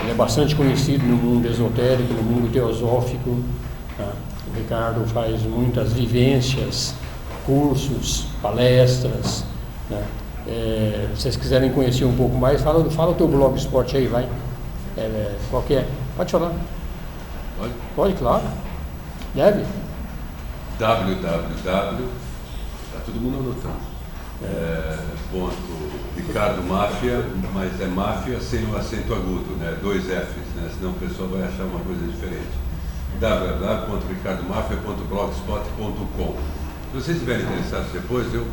Ele é bastante conhecido no mundo esotérico, no mundo teosófico. Tá? O Ricardo faz muitas vivências, cursos, palestras. Né? Se vocês quiserem conhecer um pouco mais, fala o teu blogspot aí, vai. Qual que é? Pode falar. Pode? Pode, claro. Deve. www. Está todo mundo anotando. Ponto Ricardo Máfia, mas é máfia sem o acento agudo, né? 2 Fs, né? Senão o pessoal vai achar uma coisa diferente. www.ricardomafia.blogspot.com. Se vocês estiverem interessados depois, eu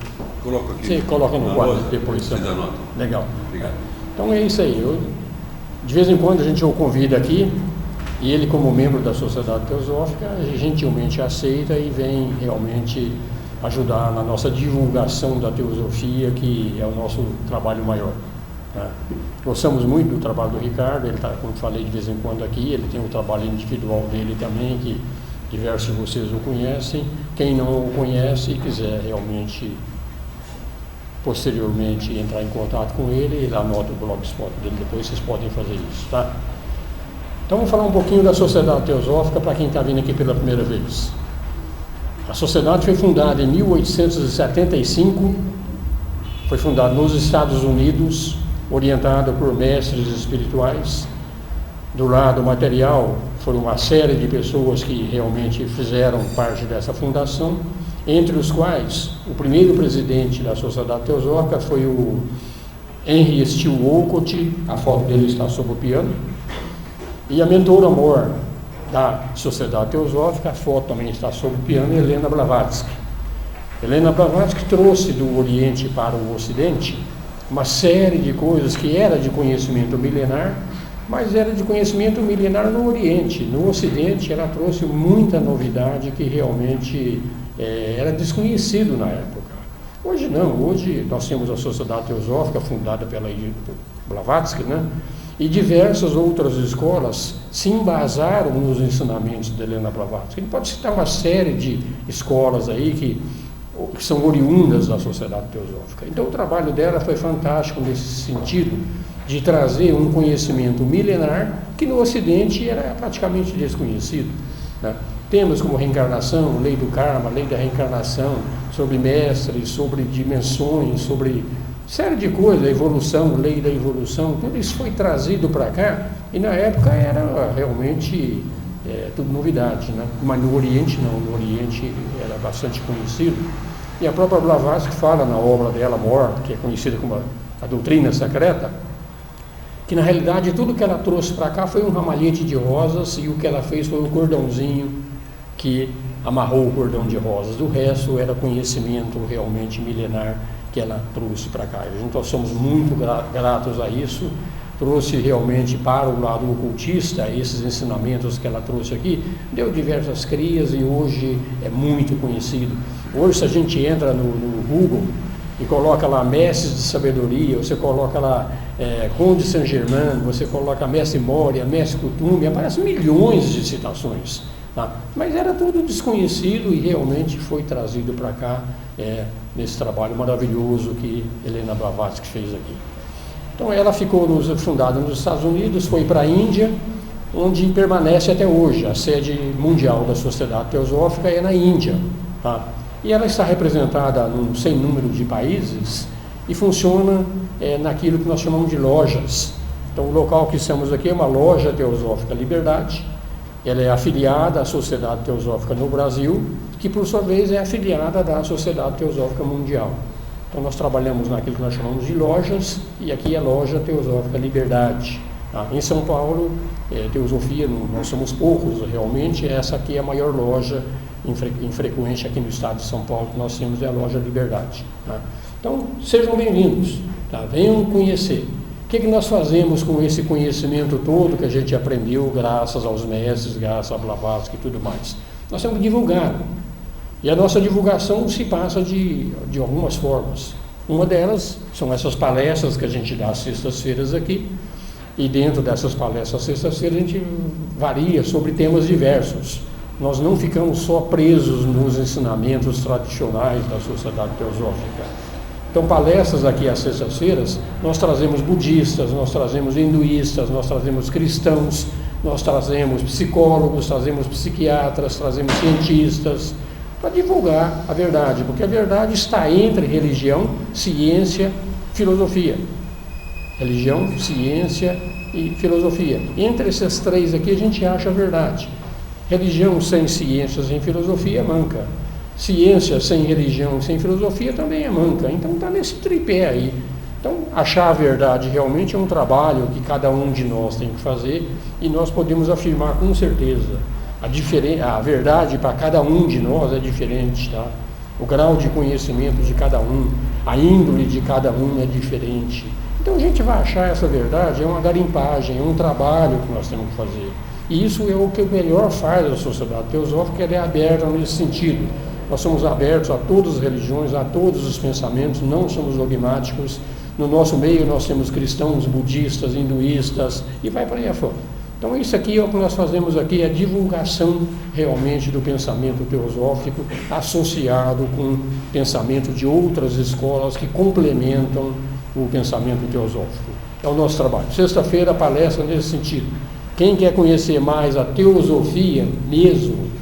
coloco aqui. Você coloca no quadro depois. Vocês anotam. Legal. Obrigado. Então é isso aí. De vez em quando a gente o convida aqui, e ele, como membro da Sociedade Teosófica, gentilmente aceita e vem realmente ajudar na nossa divulgação da teosofia, que é o nosso trabalho maior. Né? Gostamos muito do trabalho do Ricardo, ele está, como falei, de vez em quando aqui, ele tem o trabalho individual dele também, que diversos de vocês o conhecem. Quem não o conhece e quiser realmente, posteriormente, entrar em contato com ele, ele anota o blogspot dele, depois vocês podem fazer isso, tá? Então vamos falar um pouquinho da Sociedade Teosófica para quem está vindo aqui pela primeira vez. A sociedade foi fundada em 1875, foi fundada nos Estados Unidos, orientada por mestres espirituais. Do lado material, foram uma série de pessoas que realmente fizeram parte dessa fundação, entre os quais o primeiro presidente da Sociedade Teosófica foi o Henry Steele Olcott, a foto dele está sob o piano, e a mentora maior da Sociedade Teosófica, a foto também está sob o piano, Helena Blavatsky. Helena Blavatsky trouxe do Oriente para o Ocidente uma série de coisas que era de conhecimento milenar, mas era de conhecimento milenar no Oriente. No Ocidente ela trouxe muita novidade que realmente era desconhecido na época. Hoje não, hoje nós temos a Sociedade Teosófica fundada pela Blavatsky, né? E diversas outras escolas se embasaram nos ensinamentos de Helena Blavatsky. A gente pode citar uma série de escolas aí que são oriundas da Sociedade Teosófica. Então o trabalho dela foi fantástico nesse sentido, de trazer um conhecimento milenar que no Ocidente era praticamente desconhecido. Né? Temas como reencarnação, lei do karma, lei da reencarnação, sobre mestres, sobre dimensões, sobre série de coisas, evolução, lei da evolução, tudo isso foi trazido para cá e na época era realmente tudo novidade, né? Mas no Oriente não, no Oriente era bastante conhecido. E a própria Blavatsky fala na obra dela, Mor, que é conhecida como a Doutrina Secreta, que na realidade tudo que ela trouxe para cá foi um ramalhete de rosas e o que ela fez foi o cordãozinho que amarrou o cordão de rosas. O resto era conhecimento realmente milenar que ela trouxe para cá. Então nós somos muito gratos a isso. Trouxe realmente para o lado ocultista esses ensinamentos que ela trouxe aqui, deu diversas crias e hoje é muito conhecido. Hoje, se a gente entra no Google e coloca lá Mestres de Sabedoria, você coloca lá Conde Saint-Germain, você coloca Mestre Moria, Mestre Kuthumi, aparecem milhões de citações. Tá? Mas era tudo desconhecido e realmente foi trazido para cá nesse trabalho maravilhoso que Helena Blavatsky fez aqui. Então ela ficou fundada nos Estados Unidos, foi para a Índia, onde permanece até hoje. A sede mundial da Sociedade Teosófica é na Índia. Tá? E ela está representada num sem número de países e funciona naquilo que nós chamamos de lojas. Então o local que estamos aqui é uma loja Teosófica Liberdade. Ela é afiliada à Sociedade Teosófica no Brasil, que por sua vez é afiliada da Sociedade Teosófica Mundial. Então nós trabalhamos naquilo que nós chamamos de lojas, e aqui é a loja Teosófica Liberdade. Tá? Em São Paulo, teosofia, nós somos poucos realmente, essa aqui é a maior loja infrequente aqui no estado de São Paulo que nós temos, é a loja Liberdade. Tá? Então sejam bem-vindos, tá? Venham conhecer. O que nós fazemos com esse conhecimento todo que a gente aprendeu graças aos mestres, graças a Blavatsky e tudo mais? Nós temos que divulgar. E a nossa divulgação se passa de algumas formas. Uma delas são essas palestras que a gente dá às sextas-feiras aqui. E dentro dessas palestras às sextas-feiras a gente varia sobre temas diversos. Nós não ficamos só presos nos ensinamentos tradicionais da Sociedade Teosófica. Então, palestras aqui às sextas-feiras, nós trazemos budistas, nós trazemos hinduístas, nós trazemos cristãos, nós trazemos psicólogos, trazemos psiquiatras, trazemos cientistas, para divulgar a verdade, porque a verdade está entre religião, ciência, filosofia. Religião, ciência e filosofia. Entre esses três aqui a gente acha a verdade. Religião sem ciência, sem filosofia é manca. Ciência sem religião, sem filosofia também é manca. Então está nesse tripé aí. Então achar a verdade realmente é um trabalho que cada um de nós tem que fazer, e nós podemos afirmar com certeza a verdade para cada um de nós é diferente, tá? O grau de conhecimento de cada um, a índole de cada um é diferente. Então a gente vai achar essa verdade, é uma garimpagem, é um trabalho que nós temos que fazer. E isso é o que o melhor faz a sociedade teosófica, ela é aberta nesse sentido. Nós somos abertos a todas as religiões, a todos os pensamentos, não somos dogmáticos. No nosso meio nós temos cristãos, budistas, hinduístas e vai para aí afora. Então isso aqui é o que nós fazemos aqui, é a divulgação realmente do pensamento teosófico associado com pensamento de outras escolas que complementam o pensamento teosófico. É o nosso trabalho. Sexta-feira, palestra nesse sentido. Quem quer conhecer mais a teosofia mesmo,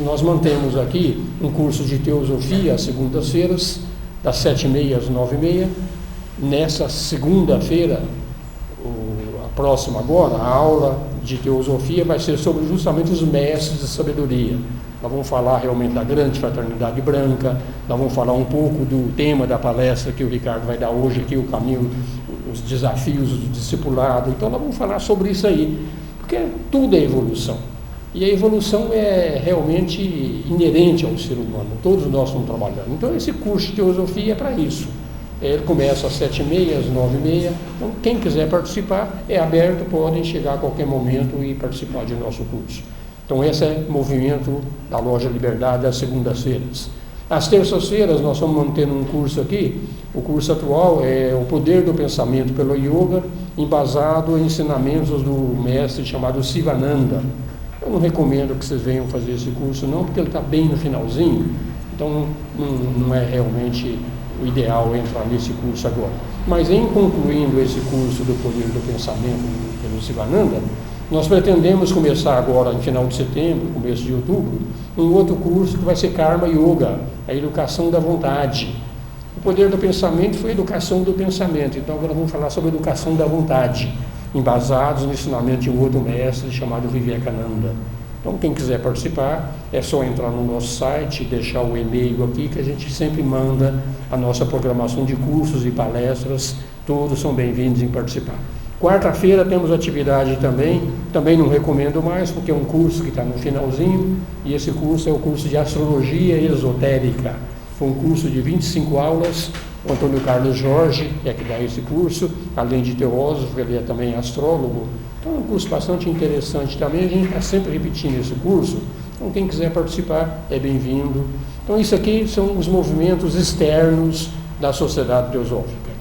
nós mantemos aqui um curso de teosofia às segundas-feiras, das 7h30 às 9h30. Nessa segunda-feira, a próxima agora, a aula de teosofia vai ser sobre justamente os mestres de sabedoria. Nós vamos falar realmente da grande fraternidade branca, nós vamos falar um pouco do tema da palestra que o Ricardo vai dar hoje aqui, o caminho, os desafios do discipulado. Então nós vamos falar sobre isso aí, porque tudo é evolução. E a evolução é realmente inerente ao ser humano, todos nós estamos trabalhando. Então esse curso de teosofia é para isso. Ele começa às 7h30, às 9h30. Então quem quiser participar é aberto, podem chegar a qualquer momento e participar de nosso curso. Então esse é o movimento da Loja Liberdade às segundas-feiras. Às terças-feiras nós estamos mantendo um curso aqui. O curso atual é o poder do pensamento pelo yoga, embasado em ensinamentos do mestre chamado Sivananda. Eu não recomendo que vocês venham fazer esse curso não, porque ele está bem no finalzinho, então não é realmente o ideal entrar nesse curso agora. Mas em concluindo esse curso do poder do pensamento pelo Sivananda, nós pretendemos começar agora, em final de setembro, começo de outubro, um outro curso que vai ser Karma Yoga, a educação da vontade. O poder do pensamento foi a educação do pensamento, então agora vamos falar sobre a educação da vontade, embasados no ensinamento de um outro mestre chamado Vivekananda. Então quem quiser participar, é só entrar no nosso site, deixar o e-mail aqui, que a gente sempre manda a nossa programação de cursos e palestras, todos são bem-vindos em participar. Quarta-feira temos atividade também não recomendo mais, porque é um curso que está no finalzinho, e esse curso é o curso de Astrologia Esotérica. Foi um curso de 25 aulas, o Antônio Carlos Jorge é que dá esse curso, além de teósofo, ele é também astrólogo. Então é um curso bastante interessante também, a gente está sempre repetindo esse curso, então quem quiser participar é bem-vindo. Então isso aqui são os movimentos externos da sociedade teosófica.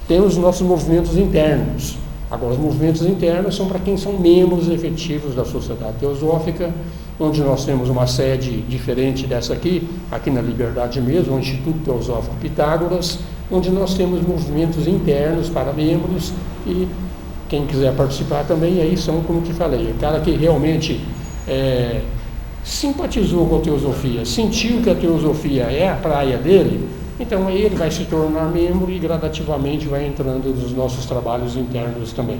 Temos os nossos movimentos internos. Agora, os movimentos internos são para quem são membros efetivos da sociedade teosófica, onde nós temos uma sede diferente dessa aqui na Liberdade mesmo, o Instituto Teosófico Pitágoras, onde nós temos movimentos internos para membros, e quem quiser participar também, aí são, como te falei, o cara que realmente simpatizou com a teosofia, sentiu que a teosofia é a praia dele, então aí ele vai se tornar membro e gradativamente vai entrando nos nossos trabalhos internos também.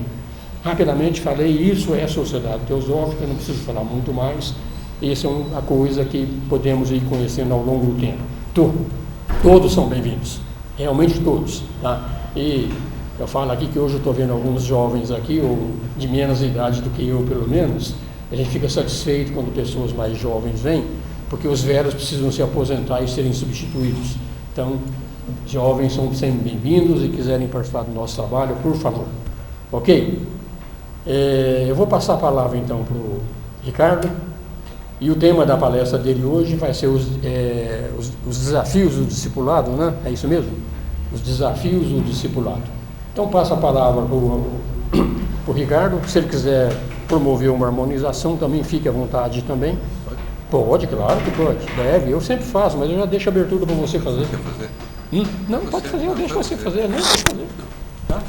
Rapidamente falei, isso é a sociedade teosófica, não preciso falar muito mais. Essa é uma coisa que podemos ir conhecendo ao longo do tempo. Todos são bem-vindos, realmente todos, tá? E eu falo aqui que hoje eu estou vendo alguns jovens aqui, ou de menos idade do que eu pelo menos, a gente fica satisfeito quando pessoas mais jovens vêm, porque os velhos precisam se aposentar e serem substituídos. Então, jovens são sempre bem-vindos e quiserem participar do nosso trabalho, por favor. Ok? Eu vou passar a palavra então para o Ricardo, e o tema da palestra dele hoje vai ser os desafios do discipulado, né? É isso mesmo? Os desafios do discipulado. Então, passo a palavra para o Ricardo, se ele quiser promover uma harmonização, também fique à vontade também. Pode, claro que pode, deve, eu sempre faço, mas eu já deixo a abertura para você fazer. Não, pode fazer, eu deixo você fazer, não pode fazer. Tá?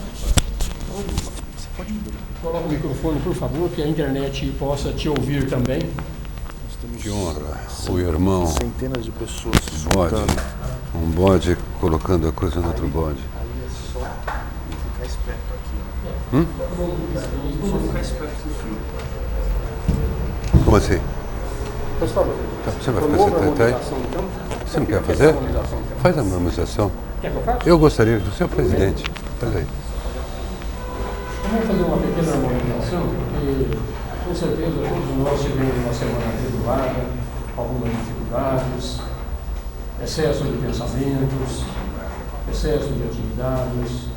Você pode. Coloca o microfone, por favor, que a internet possa te ouvir também. Nós temos Que honra, o irmão, centenas de pessoas bode, escutando. um bode colocando a coisa no outro bode. Aí é só ficar esperto aqui. Só ficar esperto no fio. Como assim? Por favor. Tá, você vai Promova ficar a sentado aí? harmonização, então. Você não quer Essa fazer? harmonização, então. Faz a harmonização. Quer que eu faça? Eu gostaria, você é o presidente. Faz aí. Vamos fazer uma pequena harmonização, porque com certeza todos nós tivemos uma semana atribulada, algumas dificuldades, excesso de pensamentos, excesso de atividades.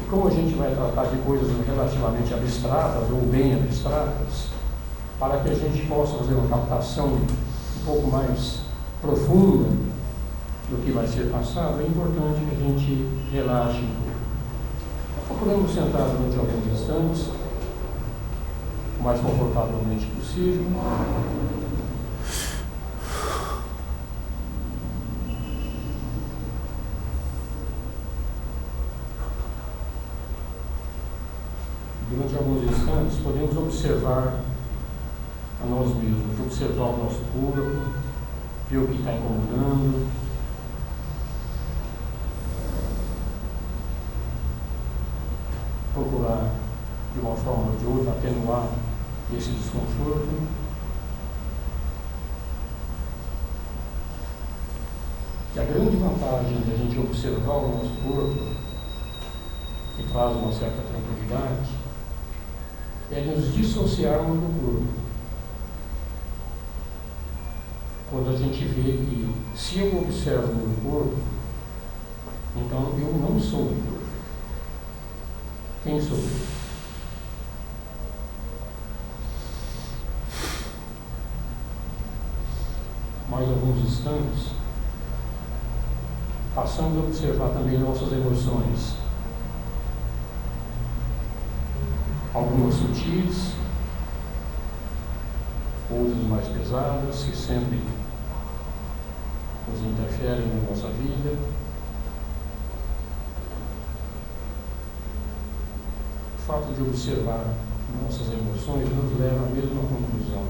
E como a gente vai tratar de coisas relativamente abstratas ou bem abstratas, para que a gente possa fazer uma captação um pouco mais profunda do que vai ser passado, é importante que a gente relaxe um pouco. Procuramos sentar durante alguns instantes, o mais confortavelmente possível. Durante alguns instantes, podemos observar a nós mesmos, observar o nosso corpo, ver o que está incomodando. Procurar, de uma forma ou de outra, atenuar esse desconforto. E a grande vantagem de a gente observar o nosso corpo, que traz uma certa tranquilidade, é nos dissociarmos do corpo. Quando a gente vê que, se eu observo o meu corpo, então eu não sou o corpo. Quem sou eu? Mais alguns instantes, passamos a observar também nossas emoções. Algumas sutis, outras mais pesadas, que sempre nos interferem na nossa vida. O fato de observar nossas emoções nos leva à mesma conclusão.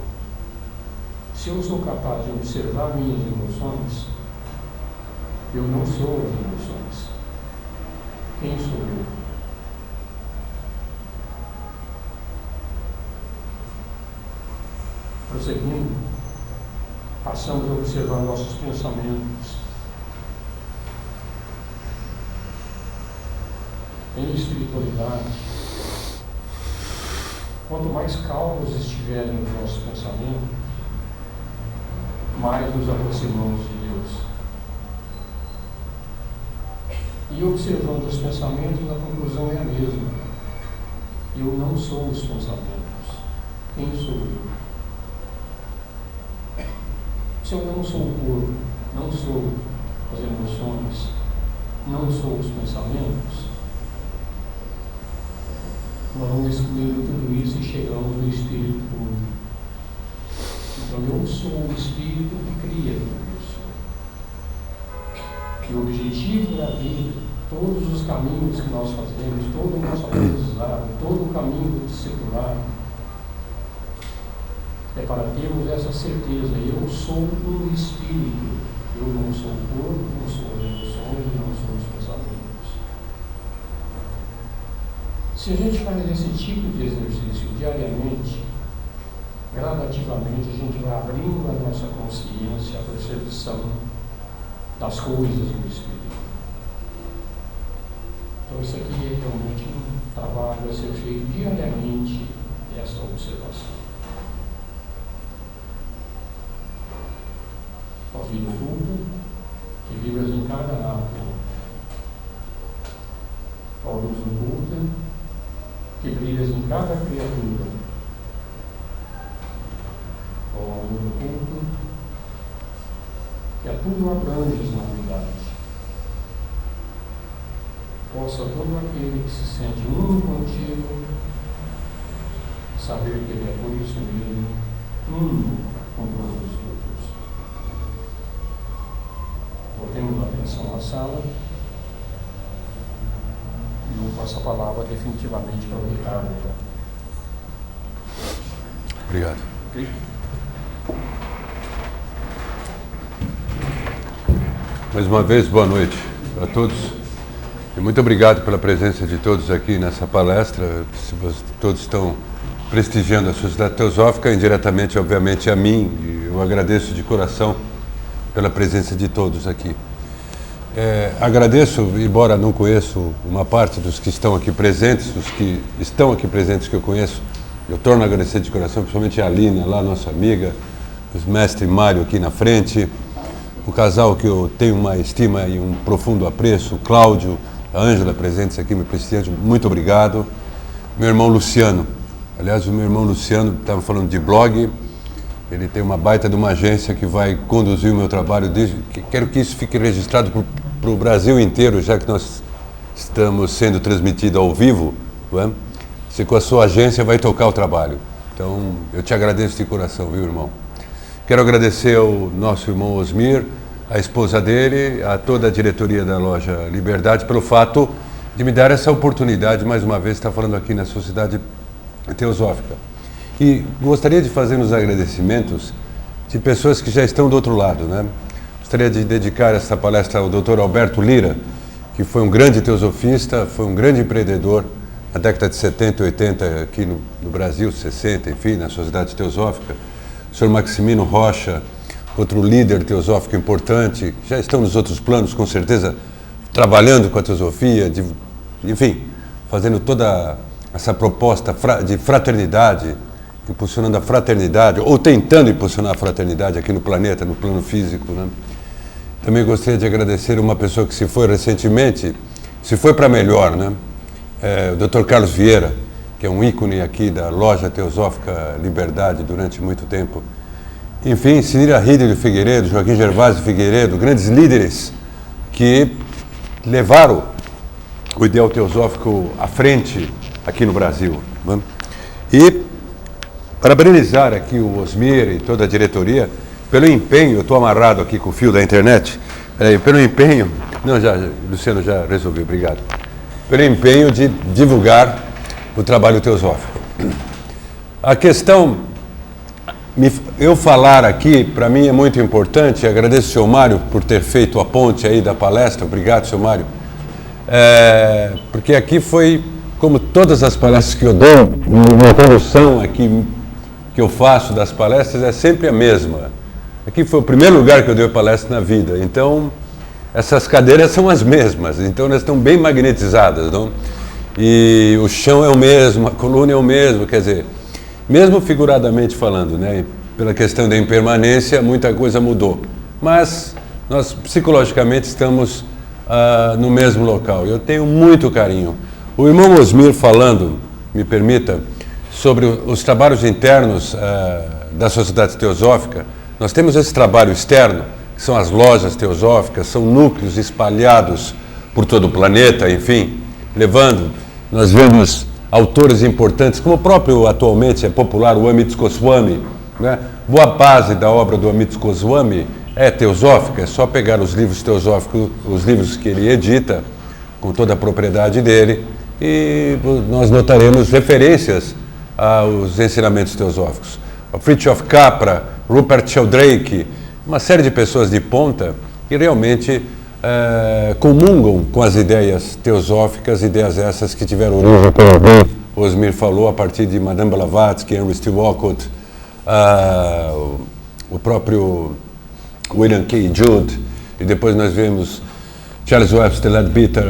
Se eu sou capaz de observar minhas emoções, eu não sou as emoções. Quem sou eu? Prosseguindo, passamos a observar nossos pensamentos. Em espiritualidade, quanto mais calmos estiverem os nossos pensamentos, mais nos aproximamos de Deus. E observando os pensamentos, a conclusão é a mesma. Eu não sou os pensamentos. Quem sou eu? Se eu não sou o corpo, não sou as emoções, não sou os pensamentos, nós vamos excluindo tudo isso e chegamos no Espírito puro. Então eu sou o Espírito que cria tudo isso. E o objetivo da vida, todos os caminhos que nós fazemos, todo o nosso aprendizado, todo o caminho secular, é para termos essa certeza: eu sou um Espírito, eu não sou o corpo, não sou as emoções, não sou os pensamentos. Se a gente faz esse tipo de exercício diariamente, gradativamente a gente vai abrindo a nossa consciência, a percepção das coisas do Espírito. Então isso aqui é realmente um trabalho a ser feito diariamente, essa observação. A vida oculta, que vibras em cada átomo. A luz oculta, que brilhas em cada criatura. Ó amor oculto, que a tudo abranges na unidade. Possa todo aquele que se sente um contigo saber que ele é por isso mesmo um com todos os outros. Voltemos pela atenção à sala. E eu passo a palavra definitivamente para o Ricardo. Obrigado. Okay? Mais uma vez, boa noite a todos. E muito obrigado pela presença de todos aqui nessa palestra. Todos estão prestigiando a Sociedade Teosófica, indiretamente, obviamente, a mim. E eu agradeço de coração pela presença de todos aqui. Agradeço, embora não conheço uma parte dos que estão aqui presentes, os que estão aqui presentes que eu conheço, eu torno a agradecer de coração, principalmente a Alina, lá, nossa amiga, os mestre Mário aqui na frente, o casal que eu tenho uma estima e um profundo apreço, o Cláudio, a Ângela, presentes aqui me prestigiando, muito obrigado. Meu irmão Luciano, aliás, o meu irmão Luciano, estava falando de blog, ele tem uma baita de uma agência que vai conduzir o meu trabalho, quero que isso fique registrado para o Brasil inteiro, já que nós estamos sendo transmitidos ao vivo, não é? Você com a sua agência vai tocar o trabalho. Então, eu te agradeço de coração, viu, irmão? Quero agradecer ao nosso irmão Osmir, a esposa dele, a toda a diretoria da loja Liberdade, pelo fato de me dar essa oportunidade, mais uma vez, de estar falando aqui na Sociedade Teosófica. E gostaria de fazer uns agradecimentos de pessoas que já estão do outro lado, né? Gostaria de dedicar essa palestra ao Dr. Alberto Lira, que foi um grande teosofista, foi um grande empreendedor na década de 70 e 80 aqui no Brasil, 60, enfim, na Sociedade Teosófica. O Sr. Maximino Rocha, outro líder teosófico importante, já estão nos outros planos, com certeza, trabalhando com a teosofia, enfim, fazendo toda essa proposta de fraternidade, impulsionando a fraternidade, ou tentando impulsionar a fraternidade aqui no planeta, no plano físico, né? Também gostaria de agradecer uma pessoa que se foi recentemente, se foi para melhor, né? O Dr. Carlos Vieira, que é um ícone aqui da loja Teosófica Liberdade durante muito tempo. Enfim, Cirila Rídel Figueiredo, Joaquim Gervásio Figueiredo, grandes líderes que levaram o ideal teosófico à frente aqui no Brasil, né? E parabenizar aqui o Osmir e toda a diretoria pelo empenho, eu estou amarrado aqui com o fio da internet, pelo empenho, Luciano já resolveu, obrigado, pelo empenho de divulgar o trabalho teosófico. A questão, eu falar aqui, para mim é muito importante, agradeço ao senhor Mário por ter feito a ponte aí da palestra, obrigado, senhor Mário, porque aqui foi, como todas as palestras que eu dou, uma condução aqui que eu faço das palestras é sempre a mesma. Aqui foi o primeiro lugar que eu dei palestra na vida, então essas cadeiras são as mesmas, então elas estão bem magnetizadas, não? E o chão é o mesmo, a coluna é o mesmo, quer dizer, mesmo figuradamente falando, né, pela questão da impermanência, muita coisa mudou, mas nós psicologicamente estamos no mesmo local. Eu tenho muito carinho. O irmão Osmir falando, me permita, sobre os trabalhos internos da Sociedade Teosófica, nós temos esse trabalho externo, que são as lojas teosóficas, são núcleos espalhados por todo o planeta, enfim, levando, nós vemos autores importantes, como o próprio atualmente é popular, o Amit Goswami, né? Boa base da obra do Amit Goswami é teosófica, é só pegar os livros teosóficos, os livros que ele edita, com toda a propriedade dele, e nós notaremos referências aos ensinamentos teosóficos. O Fritjof Capra, Rupert Sheldrake, uma série de pessoas de ponta que realmente comungam com as ideias teosóficas, ideias essas que tiveram origem, como bem o Osmir falou, a partir de Madame Blavatsky, Henry Steele Walcott, o próprio William K. Judd, e depois nós vemos Charles Webster Leadbeater,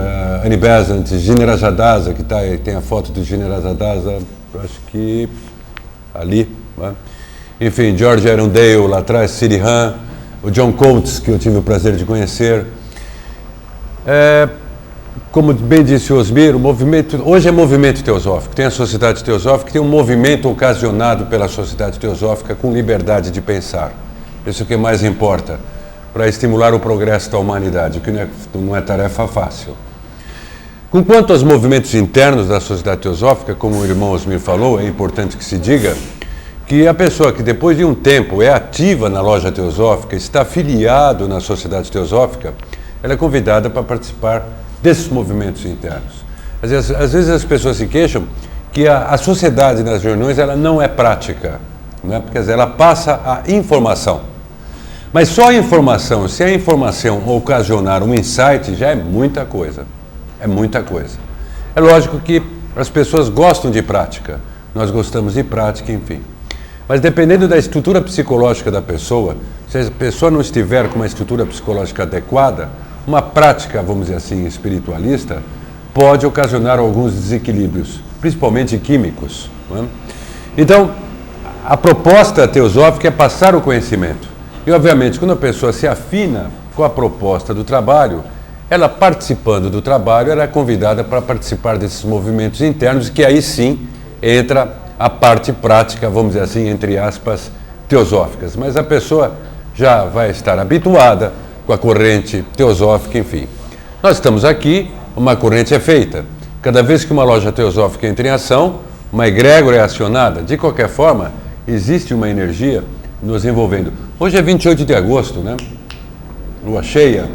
Annie Besant, Jinerazadasa, que tem a foto do Jinerazadasa, acho que ali, né? Enfim, George Arundale lá atrás, Sirihan, o John Coates, que eu tive o prazer de conhecer. Como bem disse o Osmir, o movimento, hoje é movimento teosófico, tem a Sociedade Teosófica, tem um movimento ocasionado pela Sociedade Teosófica com liberdade de pensar. Isso é o que mais importa, para estimular o progresso da humanidade, o que não é tarefa fácil. Quanto aos movimentos internos da Sociedade Teosófica, como o irmão Osmir falou, é importante que se diga que a pessoa que depois de um tempo é ativa na loja teosófica, está afiliado na Sociedade Teosófica, ela é convidada para participar desses movimentos internos. Às vezes as pessoas se queixam que a sociedade nas reuniões ela não é prática, né? Porque ela passa a informação. Mas só a informação, se a informação ocasionar um insight, já é muita coisa. É muita coisa. É lógico que as pessoas gostam de prática, nós gostamos de prática, enfim. Mas dependendo da estrutura psicológica da pessoa, se a pessoa não estiver com uma estrutura psicológica adequada, uma prática, vamos dizer assim, espiritualista, pode ocasionar alguns desequilíbrios, principalmente químicos. Não é? Então, a proposta teosófica é passar o conhecimento. E, obviamente, quando a pessoa se afina com a proposta do trabalho, ela participando do trabalho, ela é convidada para participar desses movimentos internos, que aí sim entra a parte prática, vamos dizer assim, entre aspas, teosóficas. Mas a pessoa já vai estar habituada com a corrente teosófica, enfim. Nós estamos aqui, uma corrente é feita. Cada vez que uma loja teosófica entra em ação, uma egrégora é acionada. De qualquer forma, existe uma energia nos envolvendo. Hoje é 28 de agosto, né? Lua cheia.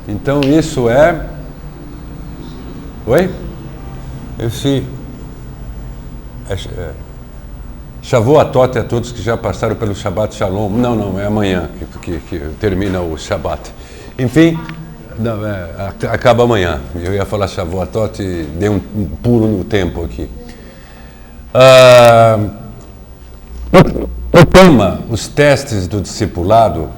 Então isso é... Oi? Shavuot a todos que já passaram pelo Shabbat Shalom. Não, é amanhã que termina o Shabbat. Enfim, não, acaba amanhã. Eu ia falar Shavuot e dei um pulo no tempo aqui. O tema, os testes do discipulado,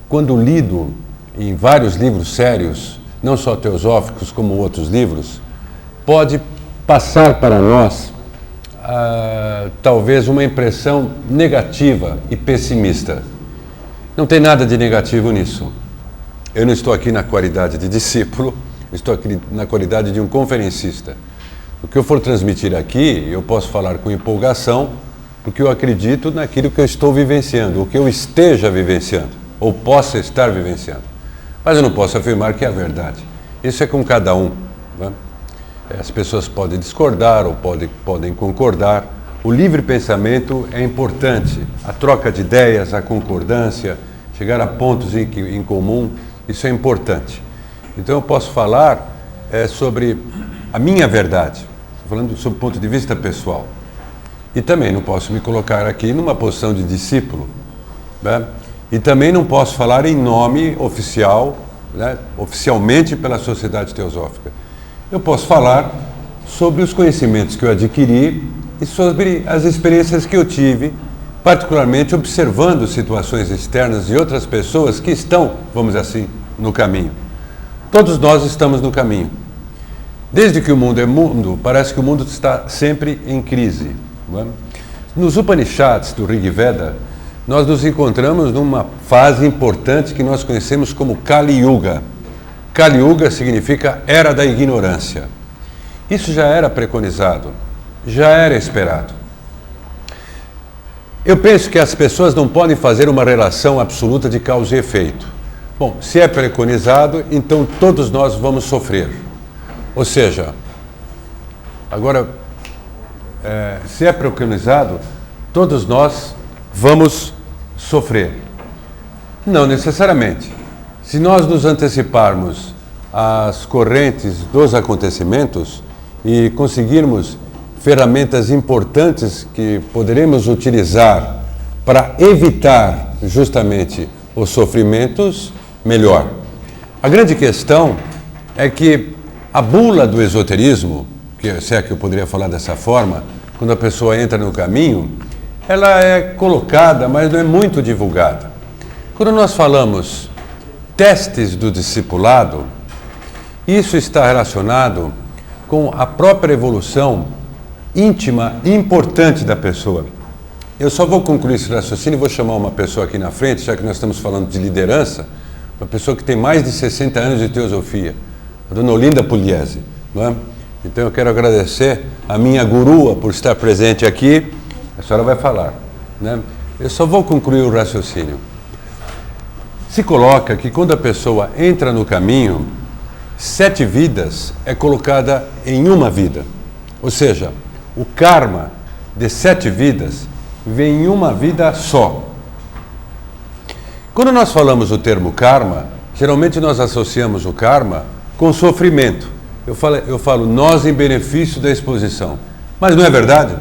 quando lido em vários livros sérios, não só teosóficos como outros livros, pode passar para nós talvez uma impressão negativa e pessimista. Não tem nada de negativo nisso. Eu não estou aqui na qualidade de discípulo, estou aqui na qualidade de um conferencista. O que eu for transmitir aqui, eu posso falar com empolgação, porque eu acredito naquilo que eu estou vivenciando, o que eu esteja vivenciando, ou possa estar vivenciando. Mas eu não posso afirmar que é a verdade. Isso é com cada um. Né? As pessoas podem discordar ou podem concordar. O livre pensamento é importante. A troca de ideias, a concordância, chegar a pontos em comum, isso é importante. Então eu posso falar sobre a minha verdade, estou falando sob o ponto de vista pessoal. E também não posso me colocar aqui numa posição de discípulo, né? E também não posso falar em nome oficial, né, oficialmente pela Sociedade Teosófica. Eu posso falar sobre os conhecimentos que eu adquiri e sobre as experiências que eu tive, particularmente observando situações externas de outras pessoas que estão, vamos dizer assim, no caminho. Todos nós estamos no caminho. Desde que o mundo é mundo, parece que o mundo está sempre em crise. Não é? Nos Upanishads do Rig Veda, nós nos encontramos numa fase importante que nós conhecemos como Kali Yuga. Kali Yuga significa Era da Ignorância. Isso já era preconizado, já era esperado. Eu penso que as pessoas não podem fazer uma relação absoluta de causa e efeito. Bom, se é preconizado, então todos nós vamos sofrer. Ou seja, agora, se é preconizado, todos nós vamos sofrer. Não necessariamente. Se nós nos anteciparmos às correntes dos acontecimentos e conseguirmos ferramentas importantes que poderemos utilizar para evitar justamente os sofrimentos, melhor. A grande questão é que a bula do esoterismo, se é que eu poderia falar dessa forma, quando a pessoa entra no caminho, ela é colocada, mas não é muito divulgada. Quando nós falamos testes do discipulado, isso está relacionado com a própria evolução íntima e importante da pessoa. Eu só vou concluir esse raciocínio e vou chamar uma pessoa aqui na frente, já que nós estamos falando de liderança, uma pessoa que tem mais de 60 anos de teosofia, a dona Olinda Pugliese, não é? Então eu quero agradecer a minha gurua por estar presente aqui. A senhora vai falar, né? Eu só vou concluir o raciocínio. Se coloca que quando a pessoa entra no caminho, 7 vidas é colocada em uma vida. Ou seja, o karma de 7 vidas vem em uma vida só. Quando nós falamos o termo karma, Geralmente nós associamos o karma com sofrimento. Eu falo nós em benefício da exposição. Mas não é verdade?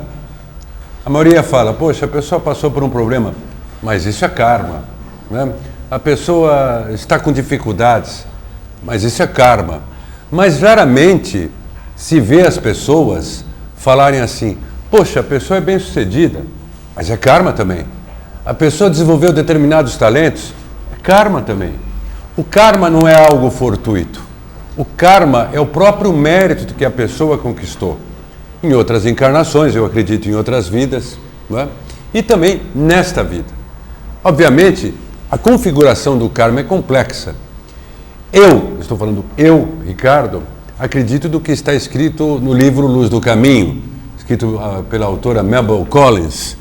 A maioria fala, poxa, a pessoa passou por um problema, mas isso é karma, né? A pessoa está com dificuldades, mas isso é karma. Mas raramente se vê as pessoas falarem assim, poxa, a pessoa é bem-sucedida, mas é karma também. A pessoa desenvolveu determinados talentos, é karma também. O karma não é algo fortuito. O karma é o próprio mérito que a pessoa conquistou. Em outras encarnações, eu acredito em outras vidas, não é? E também nesta vida. Obviamente, a configuração do karma é complexa. Estou falando eu, Ricardo, acredito no que está escrito no livro Luz do Caminho, escrito pela autora Mabel Collins,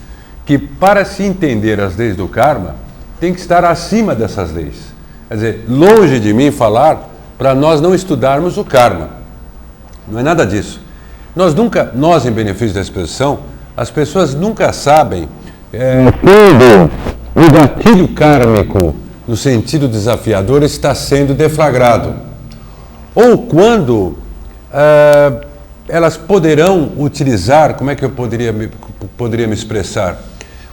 que para se entender as leis do karma, tem que estar acima dessas leis. Quer dizer, longe de mim falar para nós não estudarmos o karma. Não é nada disso. Nós em benefício da exposição, as pessoas nunca sabem quando o gatilho kármico, no sentido desafiador, está sendo deflagrado. Ou quando elas poderão utilizar, como é que eu poderia me expressar?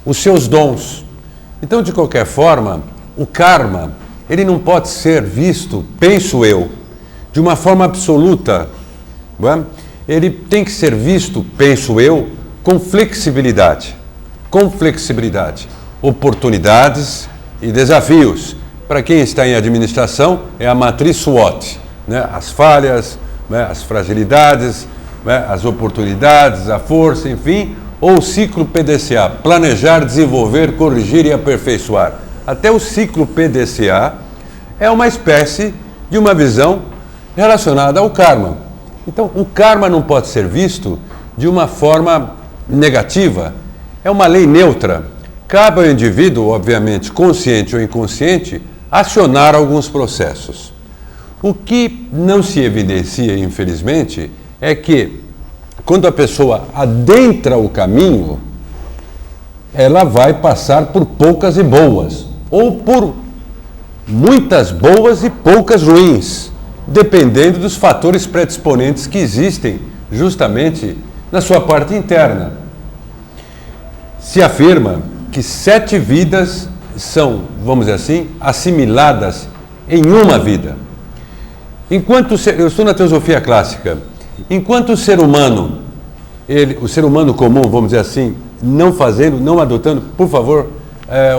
Os seus dons. Então, de qualquer forma, o karma, ele não pode ser visto, penso eu, de uma forma absoluta. Não é? Ele tem que ser visto, penso eu, com flexibilidade. Com flexibilidade. Oportunidades e desafios. Para quem está em administração, é a matriz SWOT. Né? As falhas, né? As fragilidades, né? As oportunidades, a força, enfim, ou o ciclo PDCA, planejar, desenvolver, corrigir e aperfeiçoar. Até o ciclo PDCA é uma espécie de uma visão relacionada ao karma. Então, o karma não pode ser visto de uma forma negativa. É uma lei neutra. Cabe ao indivíduo, obviamente, consciente ou inconsciente, acionar alguns processos. O que não se evidencia, infelizmente, é que quando a pessoa adentra o caminho, ela vai passar por poucas e boas, ou por muitas boas e poucas ruins, dependendo dos fatores predisponentes que existem justamente na sua parte interna. Se afirma que 7 vidas são, vamos dizer assim, assimiladas em uma vida. Eu estou na teosofia clássica. Enquanto o ser humano, o ser humano comum, vamos dizer assim, não adotando, por favor,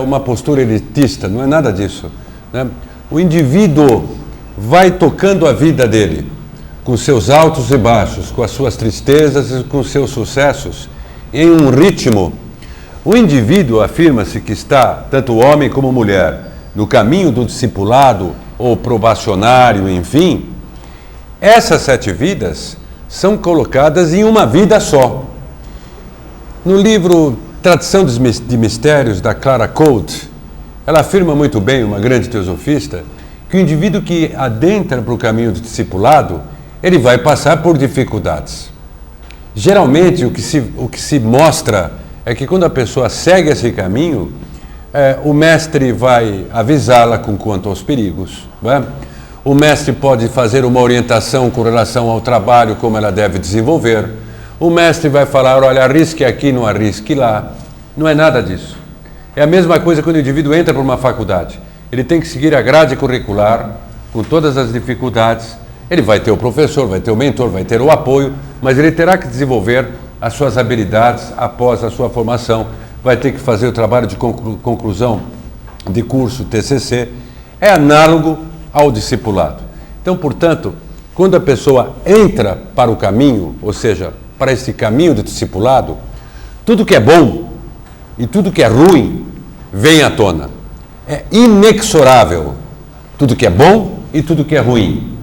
uma postura elitista, não é nada disso, né? O indivíduo vai tocando a vida dele, com seus altos e baixos, com as suas tristezas e com seus sucessos, em um ritmo. O indivíduo afirma-se que está, tanto homem como mulher, no caminho do discipulado ou probacionário, enfim. Essas 7 vidas são colocadas em uma vida só. No livro Tradição de Mistérios, da Clara Coates, ela afirma muito bem, uma grande teosofista, que o indivíduo que adentra para o caminho do discipulado, ele vai passar por dificuldades. Geralmente, o que se mostra é que quando a pessoa segue esse caminho, o mestre vai avisá-la com quanto aos perigos, não é? O mestre pode fazer uma orientação com relação ao trabalho, como ela deve desenvolver. O mestre vai falar, olha, arrisque aqui, não arrisque lá. Não é nada disso. É a mesma coisa quando o indivíduo entra para uma faculdade. Ele tem que seguir a grade curricular, com todas as dificuldades. Ele vai ter o professor, vai ter o mentor, vai ter o apoio, mas ele terá que desenvolver as suas habilidades após a sua formação. Vai ter que fazer o trabalho de conclusão de curso, TCC. É análogo ao discipulado. Então, portanto, quando a pessoa entra para o caminho, ou seja, para esse caminho do discipulado, tudo que é bom e tudo que é ruim vem à tona. É inexorável tudo que é bom e tudo que é ruim.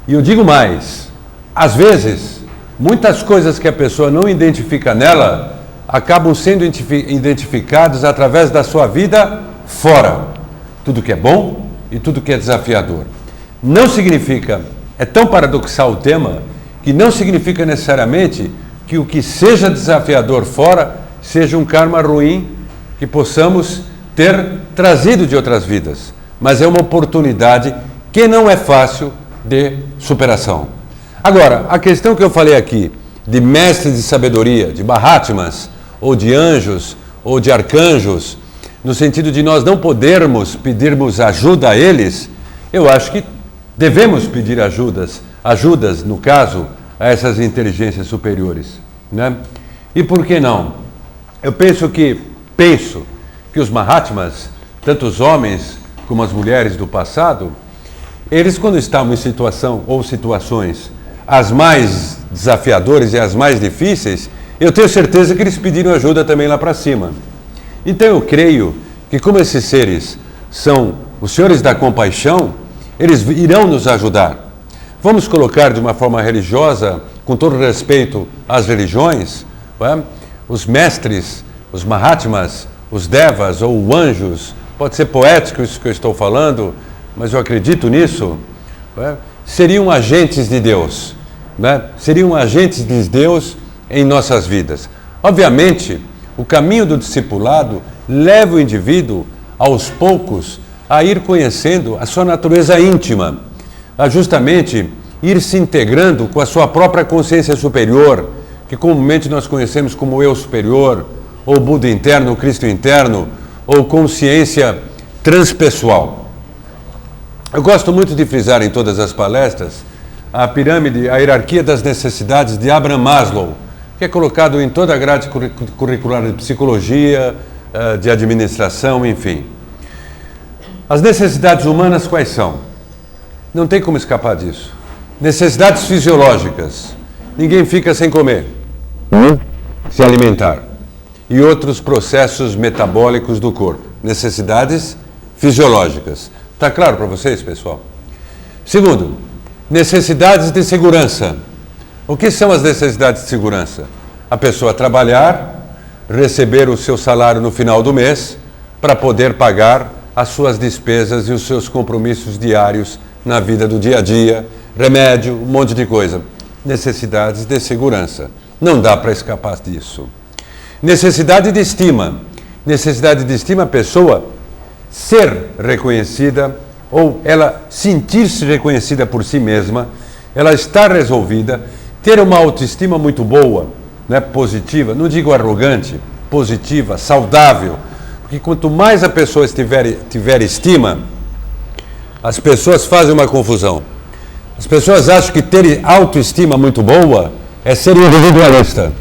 E eu digo mais, às vezes, muitas coisas que a pessoa não identifica nela acabam sendo identificadas através da sua vida fora. Tudo que é bom e tudo que é desafiador. Não significa, é tão paradoxal o tema, que não significa necessariamente que o que seja desafiador fora seja um karma ruim que possamos ter trazido de outras vidas. mas é uma oportunidade que não é fácil de superação. Agora, a questão que eu falei aqui, de mestres de sabedoria, de Mahatmas, ou de anjos, ou de arcanjos, no sentido de nós não pedirmos ajuda a eles, eu acho que devemos pedir ajudas, no caso, a essas inteligências superiores, né? E por que não? Eu penso que os Mahatmas, tanto os homens como as mulheres do passado, eles quando estavam em situação ou situações as mais desafiadoras e as mais difíceis, eu tenho certeza que eles pediram ajuda também lá para cima. Então eu creio que como esses seres são os senhores da compaixão, eles irão nos ajudar. Vamos colocar de uma forma religiosa, com todo respeito às religiões, os mestres, os Mahatmas, os Devas ou anjos, pode ser poético isso que eu estou falando, mas eu acredito nisso, seriam agentes de Deus, seriam agentes de Deus em nossas vidas. Obviamente, o caminho do discipulado leva o indivíduo, aos poucos, a ir conhecendo a sua natureza íntima, a justamente ir se integrando com a sua própria consciência superior, que comumente nós conhecemos como eu superior, ou Buda interno, Cristo interno, ou consciência transpessoal. Eu gosto muito de frisar em todas as palestras a pirâmide, a hierarquia das necessidades de Abraham Maslow, que é colocado em toda a grade curricular de psicologia, de administração, enfim. As necessidades humanas quais são? Não tem como escapar disso. Necessidades fisiológicas. Ninguém fica sem comer, se alimentar. E outros processos metabólicos do corpo. Necessidades fisiológicas. Está claro para vocês, pessoal? Segundo, necessidades de segurança. O que são as necessidades de segurança? A pessoa trabalhar, receber o seu salário no final do mês, para poder pagar as suas despesas e os seus compromissos diários na vida do dia a dia, remédio, um monte de coisa. Necessidades de segurança. Não dá para escapar disso. Necessidade de estima. Necessidade de estima, a pessoa ser reconhecida ou ela sentir-se reconhecida por si mesma, ela estar resolvida, ter uma autoestima muito boa, né, positiva, não digo arrogante, positiva, saudável, porque quanto mais a pessoa tiver estima, as pessoas fazem uma confusão. As pessoas acham que ter autoestima muito boa é ser individualista.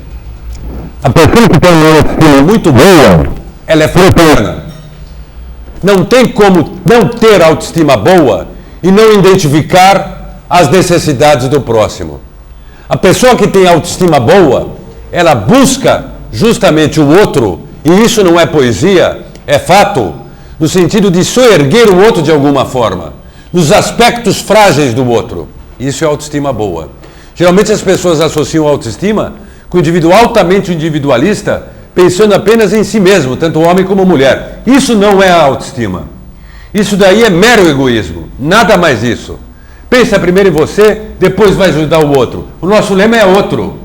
A pessoa que tem uma autoestima muito boa, ela é fraterna. Não tem como não ter autoestima boa e não identificar as necessidades do próximo. A pessoa que tem autoestima boa, ela busca justamente o outro, e isso não é poesia, é fato, no sentido de soerguer o outro de alguma forma, nos aspectos frágeis do outro. Isso é autoestima boa. Geralmente as pessoas associam autoestima com o indivíduo altamente individualista, pensando apenas em si mesmo, tanto homem como mulher. Isso não é a autoestima. Isso daí é mero egoísmo, nada mais isso. Pensa primeiro em você, depois vai ajudar o outro. O nosso lema é outro.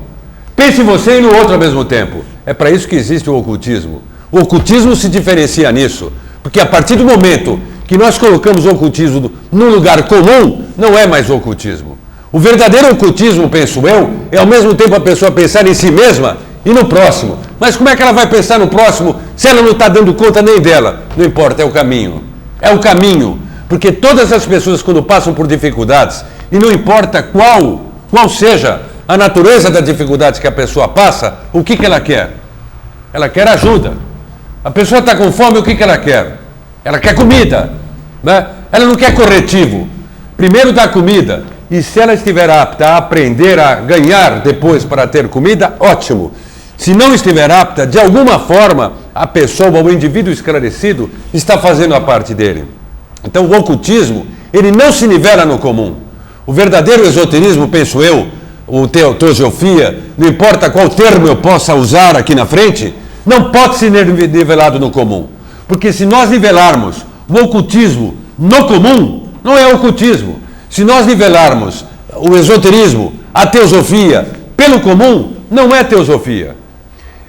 Pense em você e no outro ao mesmo tempo. É para isso que existe o ocultismo. O ocultismo se diferencia nisso, porque a partir do momento que nós colocamos o ocultismo num lugar comum, não é mais ocultismo. O verdadeiro ocultismo, penso eu, é ao mesmo tempo a pessoa pensar em si mesma e no próximo. Mas como é que ela vai pensar no próximo se ela não está dando conta nem dela? Não importa, é o caminho. É o caminho. Porque todas as pessoas, quando passam por dificuldades, e não importa qual seja a natureza da dificuldade que a pessoa passa, o que ela quer? Ela quer ajuda. A pessoa está com fome, o que ela quer? Ela quer comida, né? Ela não quer corretivo. Primeiro dá comida. E se ela estiver apta a aprender a ganhar depois para ter comida, ótimo. Se não estiver apta, de alguma forma, a pessoa, o indivíduo esclarecido, está fazendo a parte dele. Então o ocultismo, ele não se nivela no comum. O verdadeiro esoterismo, penso eu, o teosofia, não importa qual termo eu possa usar aqui na frente, não pode ser nivelado no comum. Porque se nós nivelarmos o ocultismo no comum, não é ocultismo. Se nós nivelarmos o esoterismo, a teosofia, pelo comum, não é teosofia.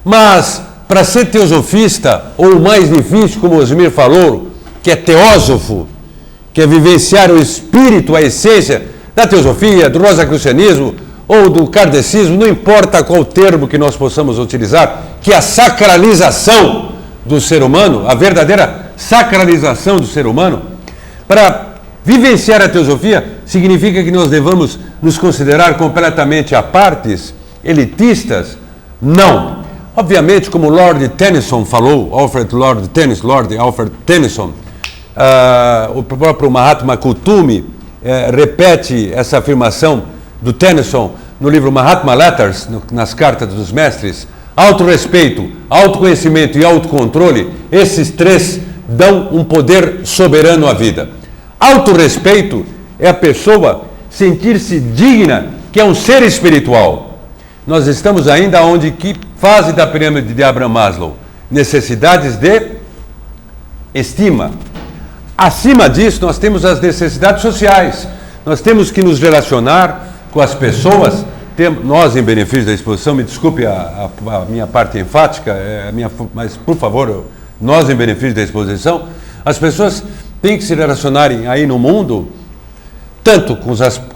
Mas, para ser teosofista, ou o mais difícil, como o Osmir falou, que é teósofo, que é vivenciar o espírito, a essência da teosofia, do rosacrucianismo ou do kardecismo, não importa qual termo que nós possamos utilizar, que é a sacralização do ser humano, a verdadeira sacralização do ser humano. Para vivenciar a teosofia significa que nós devamos nos considerar completamente apartes, elitistas? Não. Obviamente, como Lord Tennyson falou, Lord Alfred Tennyson, o próprio Mahatma Kutumi repete essa afirmação do Tennyson no livro Mahatma Letters, nas Cartas dos Mestres. Autorrespeito, autoconhecimento e autocontrole, esses três dão um poder soberano à vida. Autorrespeito é a pessoa sentir-se digna, que é um ser espiritual. Nós estamos ainda onde, que fase da pirâmide de Abraham Maslow? Necessidades de estima. Acima disso, nós temos as necessidades sociais. Nós temos que nos relacionar com as pessoas. Nós, em benefício da exposição, me desculpe a minha parte enfática, mas, por favor, nós, em benefício da exposição, as pessoas têm que se relacionarem aí no mundo, tanto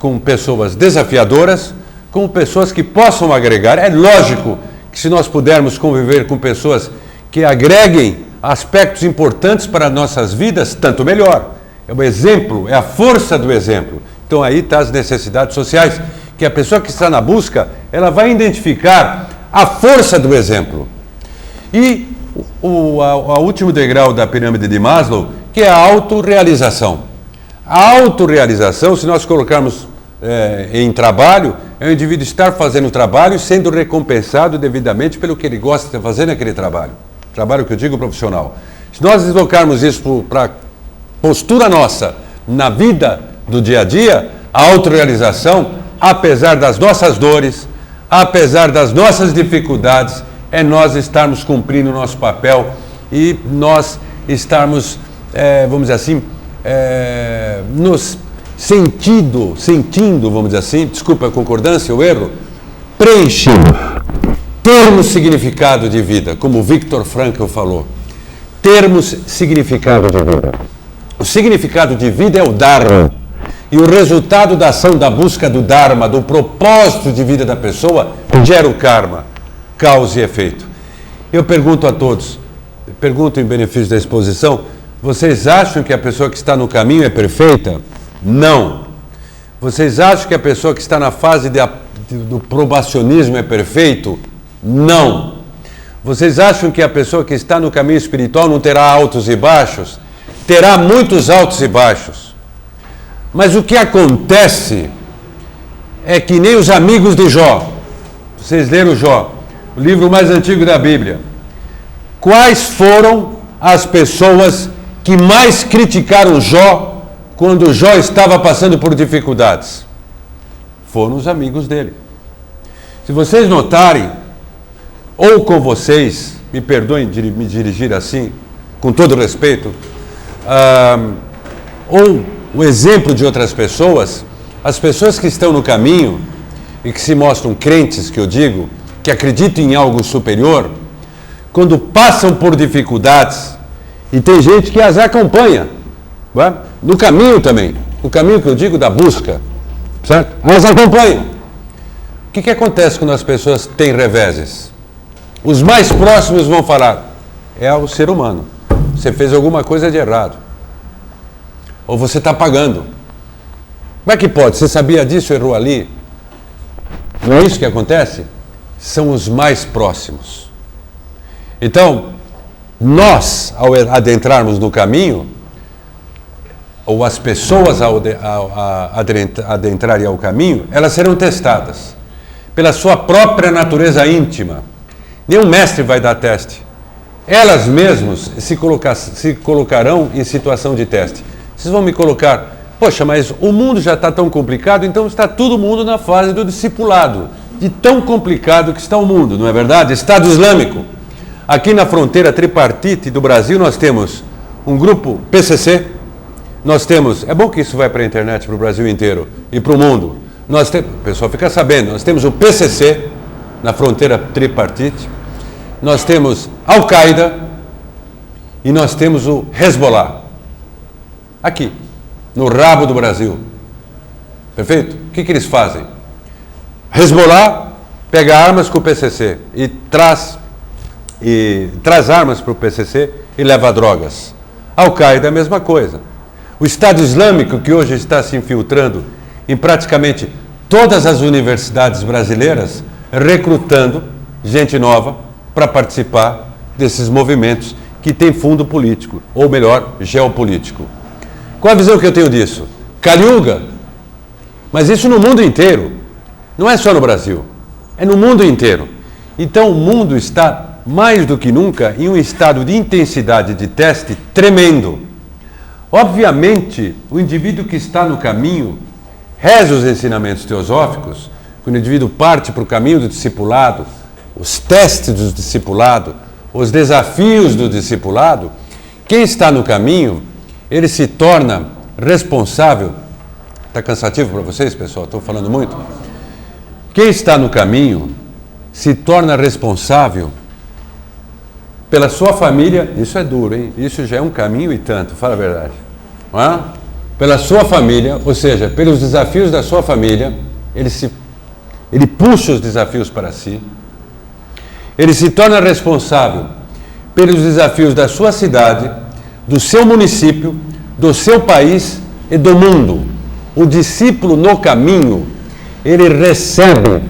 com pessoas desafiadoras, como pessoas que possam agregar. É lógico que se nós pudermos conviver com pessoas que agreguem aspectos importantes para nossas vidas, tanto melhor. É o exemplo, é a força do exemplo. Então aí está as necessidades sociais, que a pessoa que está na busca, ela vai identificar a força do exemplo. E o último degrau da pirâmide de Maslow, que é a autorrealização. A autorrealização, se nós colocarmos em trabalho, é o indivíduo estar fazendo o trabalho e sendo recompensado devidamente pelo que ele gosta de fazer naquele trabalho. Trabalho que eu digo profissional. Se nós deslocarmos isso para a postura nossa na vida do dia a dia, a autorrealização, apesar das nossas dores, apesar das nossas dificuldades, é nós estarmos cumprindo o nosso papel e nós estarmos, vamos dizer assim, nos sentindo, vamos dizer assim, desculpa a concordância, o erro, preenchindo, termos significado de vida, como o Viktor Frankl falou, termos significado de vida. O significado de vida é o Dharma. E o resultado da ação, da busca do Dharma, do propósito de vida da pessoa, gera o karma, causa e efeito. Eu pergunto a todos, pergunto em benefício da exposição, vocês acham que a pessoa que está no caminho é perfeita? Não. Vocês acham que a pessoa que está na fase do probacionismo é perfeito? Não. Vocês acham que a pessoa que está no caminho espiritual não terá altos e baixos? Terá muitos altos e baixos. Mas o que acontece é que nem os amigos de Jó. Vocês leram Jó, o livro mais antigo da Bíblia. Quais foram as pessoas que mais criticaram Jó quando Jó estava passando por dificuldades? Foram os amigos dele. Se vocês notarem, ou com vocês, me perdoem de me dirigir assim, com todo respeito, ou o exemplo de outras pessoas, as pessoas que estão no caminho e que se mostram crentes, que eu digo, que acreditam em algo superior, quando passam por dificuldades, e tem gente que as acompanha, no caminho também, no caminho que eu digo da busca, certo? As acompanham. O que acontece quando as pessoas têm reveses? Os mais próximos vão falar, é o ser humano, você fez alguma coisa de errado. Ou você está pagando. Como é que pode? Você sabia disso, errou ali? Não é isso que acontece? São os mais próximos. Então, nós, ao adentrarmos no caminho, ou as pessoas ao adentrarem ao caminho, elas serão testadas pela sua própria natureza íntima. Nenhum mestre vai dar teste. Elas mesmas se colocarão em situação de teste. Vocês vão me colocar, poxa, mas o mundo já está tão complicado, então está todo mundo na fase do discipulado. De tão complicado que está o mundo, não é verdade? Estado Islâmico. Aqui na fronteira tripartite do Brasil nós temos um grupo PCC, nós temos, é bom que isso vai para a internet, para o Brasil inteiro e para o mundo. O pessoal fica sabendo, nós temos o PCC na fronteira tripartite, nós temos Al-Qaeda e nós temos o Hezbollah. Aqui. no rabo do Brasil. Perfeito? O que eles fazem? Hezbollah pega armas com o PCC e traz armas para o PCC e leva drogas. Al-Qaeda é a mesma coisa. O Estado Islâmico, que hoje está se infiltrando em praticamente todas as universidades brasileiras, recrutando gente nova para participar desses movimentos que têm fundo político, ou melhor, geopolítico. Qual a visão que eu tenho disso? Kali Yuga. Mas isso no mundo inteiro. Não é só no Brasil. É no mundo inteiro. Então o mundo está, mais do que nunca, em um estado de intensidade de teste tremendo. Obviamente, o indivíduo que está no caminho reza os ensinamentos teosóficos, quando o indivíduo parte para o caminho do discipulado, os testes do discipulado, os desafios do discipulado, quem está no caminho, ele se torna responsável. Está cansativo para vocês, pessoal? Estou falando muito? Quem está no caminho se torna responsável pela sua família. Isso é duro, hein? Isso já é um caminho e tanto, fala a verdade. Não é? Pela sua família, ou seja, pelos desafios da sua família, ele puxa os desafios para si. Ele se torna responsável pelos desafios da sua cidade, do seu município, do seu país e do mundo. O discípulo no caminho, ele recebe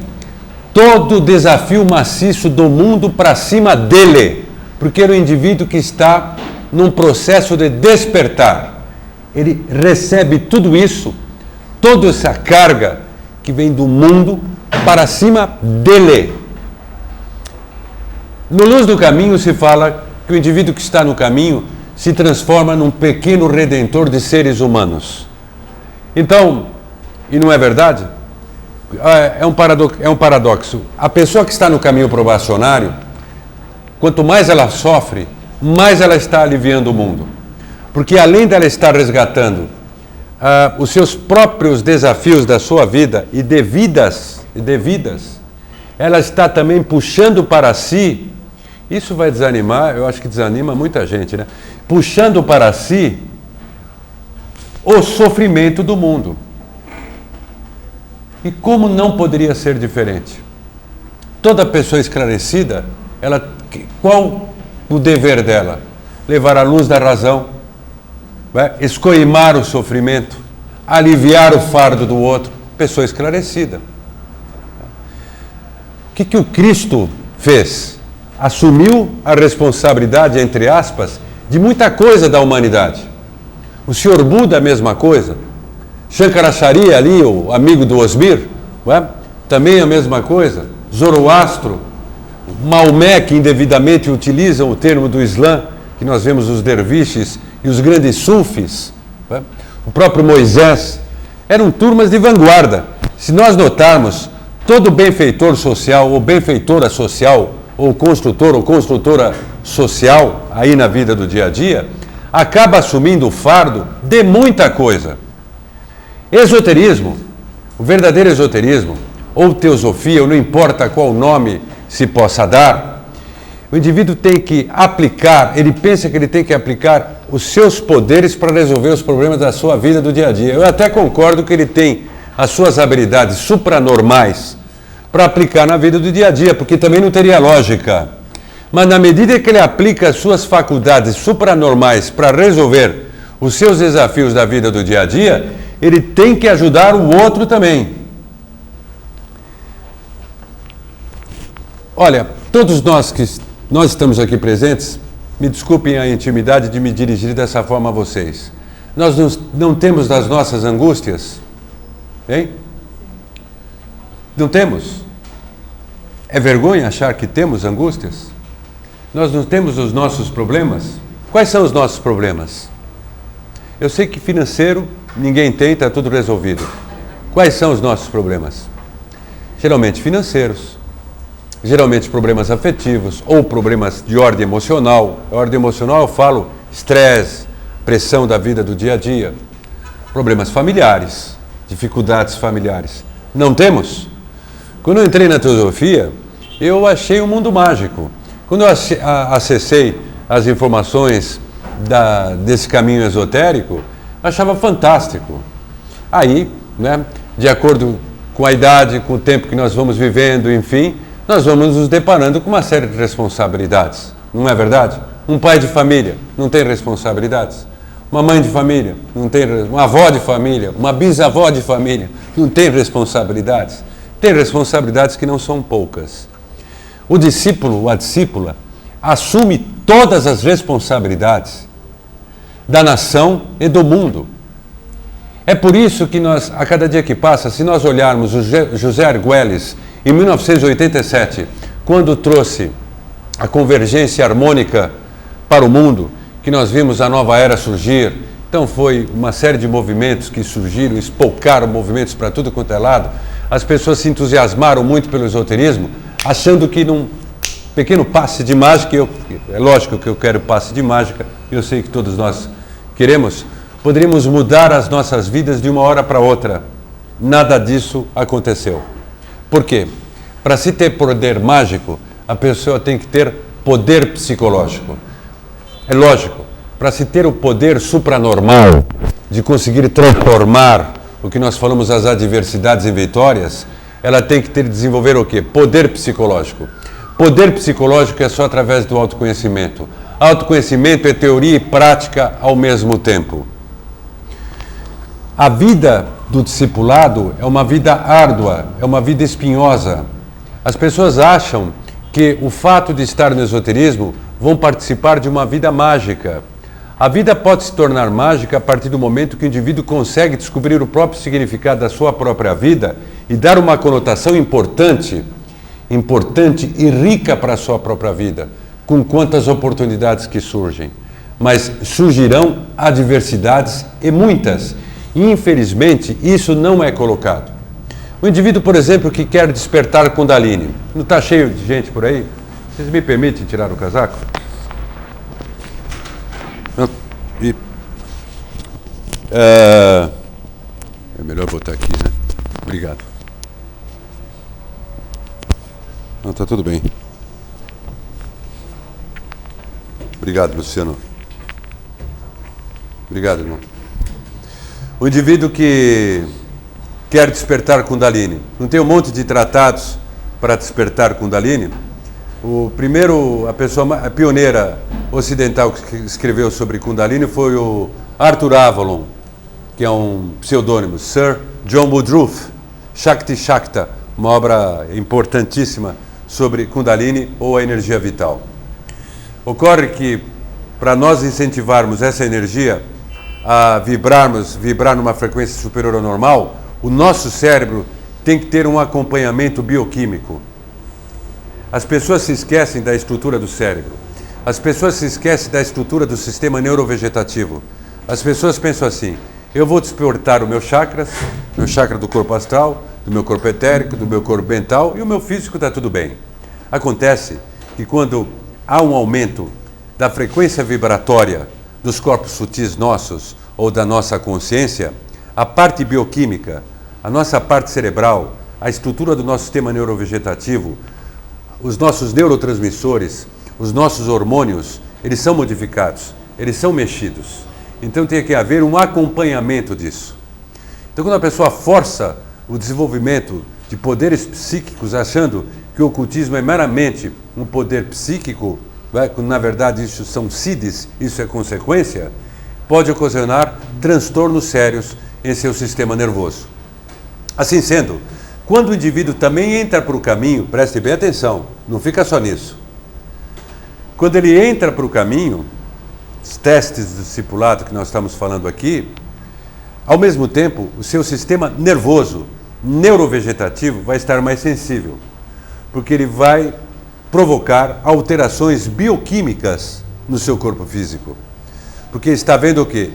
todo o desafio maciço do mundo para cima dele, porque é o indivíduo que está num processo de despertar. Ele recebe tudo isso, toda essa carga que vem do mundo para cima dele. No Luz do Caminho se fala que o indivíduo que está no caminho se transforma num pequeno redentor de seres humanos. Então, e não é verdade? É um paradoxo. A pessoa que está no caminho probacionário, quanto mais ela sofre, mais ela está aliviando o mundo. Porque além dela estar resgatando os seus próprios desafios da sua vida e devidas, ela está também puxando para si. Isso vai desanimar, eu acho que desanima muita gente, né? Puxando para si o sofrimento do mundo. E como não poderia ser diferente? Toda pessoa esclarecida, qual o dever dela? Levar a luz da razão, escoimar o sofrimento, aliviar o fardo do outro. Pessoa esclarecida. O que o Cristo fez? Assumiu a responsabilidade, entre aspas, de muita coisa da humanidade. O Sr. Buda, a mesma coisa. Shankaracharya ali, o amigo do Osmir, também a mesma coisa. Zoroastro, Maomé, que indevidamente utilizam o termo do Islã, que nós vemos os derviches e os grandes sufis, o próprio Moisés, eram turmas de vanguarda. Se nós notarmos, todo benfeitor social ou benfeitora social, ou construtor ou construtora social, aí na vida do dia a dia, acaba assumindo o fardo de muita coisa. Esoterismo, o verdadeiro esoterismo, ou teosofia, ou não importa qual nome se possa dar, o indivíduo tem que aplicar, ele pensa que ele tem que aplicar os seus poderes para resolver os problemas da sua vida do dia a dia. Eu até concordo que ele tem as suas habilidades supranormais para aplicar na vida do dia a dia, porque também não teria lógica. Mas na medida que ele aplica as suas faculdades supranormais para resolver os seus desafios da vida do dia a dia, ele tem que ajudar o outro também. Olha, todos nós que estamos aqui presentes, me desculpem a intimidade de me dirigir dessa forma a vocês. Nós não temos das nossas angústias? Hein? Não temos? É vergonha achar que temos angústias? Nós não temos os nossos problemas? Quais são os nossos problemas? Eu sei que financeiro ninguém tem, está tudo resolvido. Quais são os nossos problemas? Geralmente financeiros, geralmente problemas afetivos ou problemas de ordem emocional. A ordem emocional eu falo estresse, pressão da vida do dia a dia, problemas familiares, dificuldades familiares. Não temos? Quando eu entrei na teosofia, eu achei um mundo mágico. Quando eu acessei as informações desse caminho esotérico, Achava fantástico. Aí, né, de acordo com a idade, com o tempo que nós vamos vivendo, enfim, nós vamos nos deparando com uma série de responsabilidades. Não é verdade? Um pai de família não tem responsabilidades. Uma mãe de família não tem, uma avó de família, uma bisavó de família não tem responsabilidades. Tem responsabilidades que não são poucas. O discípulo, a discípula, assume todas as responsabilidades da nação e do mundo. É por isso que nós, a cada dia que passa, se nós olharmos o José Argüelles, em 1987, quando trouxe a convergência harmônica para o mundo, que nós vimos a nova era surgir, então foi uma série de movimentos que surgiram, espolcaram movimentos para tudo quanto é lado, as pessoas se entusiasmaram muito pelo esoterismo, achando que num pequeno passe de mágica, é lógico que eu quero passe de mágica, eu sei que todos nós queremos, poderíamos mudar as nossas vidas de uma hora para outra. Nada disso aconteceu. Por quê? Para se ter poder mágico, a pessoa tem que ter poder psicológico. É lógico, para se ter o poder supranormal de conseguir transformar o que nós falamos as adversidades em vitórias, ela tem que desenvolver o quê? Poder psicológico. Poder psicológico é só através do autoconhecimento. Autoconhecimento é teoria e prática ao mesmo tempo. A vida do discipulado é uma vida árdua, é uma vida espinhosa. As pessoas acham que o fato de estar no esoterismo vão participar de uma vida mágica. A vida pode se tornar mágica a partir do momento que o indivíduo consegue descobrir o próprio significado da sua própria vida e dar uma conotação importante e rica para a sua própria vida, com quantas oportunidades que surgem. Mas surgirão adversidades e muitas. E, infelizmente, isso não é colocado. O indivíduo, por exemplo, que quer despertar Kundalini, não está cheio de gente por aí? Vocês me permitem tirar o casaco? É melhor botar aqui, né? Obrigado. Não, está tudo bem. Obrigado, Luciano. Obrigado, irmão. O indivíduo que quer despertar Kundalini, não tem um monte de tratados para despertar Kundalini? A pessoa pioneira ocidental que escreveu sobre Kundalini foi o Arthur Avalon, que é um pseudônimo, Sir John Woodruff, Shakti Shakta, uma obra importantíssima sobre Kundalini ou a energia vital. Ocorre que, para nós incentivarmos essa energia a vibrar numa frequência superior ao normal, o nosso cérebro tem que ter um acompanhamento bioquímico. As pessoas se esquecem da estrutura do cérebro. As pessoas se esquecem da estrutura do sistema neurovegetativo. As pessoas pensam assim: eu vou despertar o meu chakra do corpo astral, do meu corpo etérico, do meu corpo mental, e o meu físico está tudo bem. Acontece que quando há um aumento da frequência vibratória dos corpos sutis nossos ou da nossa consciência, a parte bioquímica, a nossa parte cerebral, a estrutura do nosso sistema neurovegetativo, os nossos neurotransmissores, os nossos hormônios, eles são modificados, eles são mexidos. Então tem que haver um acompanhamento disso. Então quando a pessoa força o desenvolvimento de poderes psíquicos, achando que o ocultismo é meramente um poder psíquico, quando na verdade isso são CIDs, isso é consequência, pode ocasionar transtornos sérios em seu sistema nervoso. Assim sendo, quando o indivíduo também entra para o caminho, preste bem atenção, não fica só nisso. Quando ele entra para o caminho, os testes do discipulado que nós estamos falando aqui, ao mesmo tempo, o seu sistema nervoso, neurovegetativo, vai estar mais sensível, porque ele vai provocar alterações bioquímicas no seu corpo físico. Porque está vendo o quê?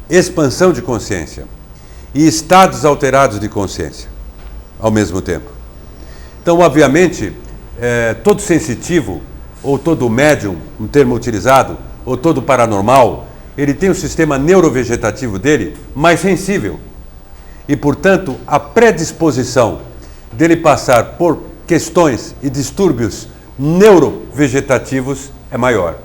Expansão de consciência e estados alterados de consciência ao mesmo tempo. Então, obviamente, todo sensitivo, ou todo médium, um termo utilizado, ou todo paranormal, ele tem o sistema neurovegetativo dele mais sensível. E, portanto, a predisposição dele passar por questões e distúrbios neurovegetativos é maior.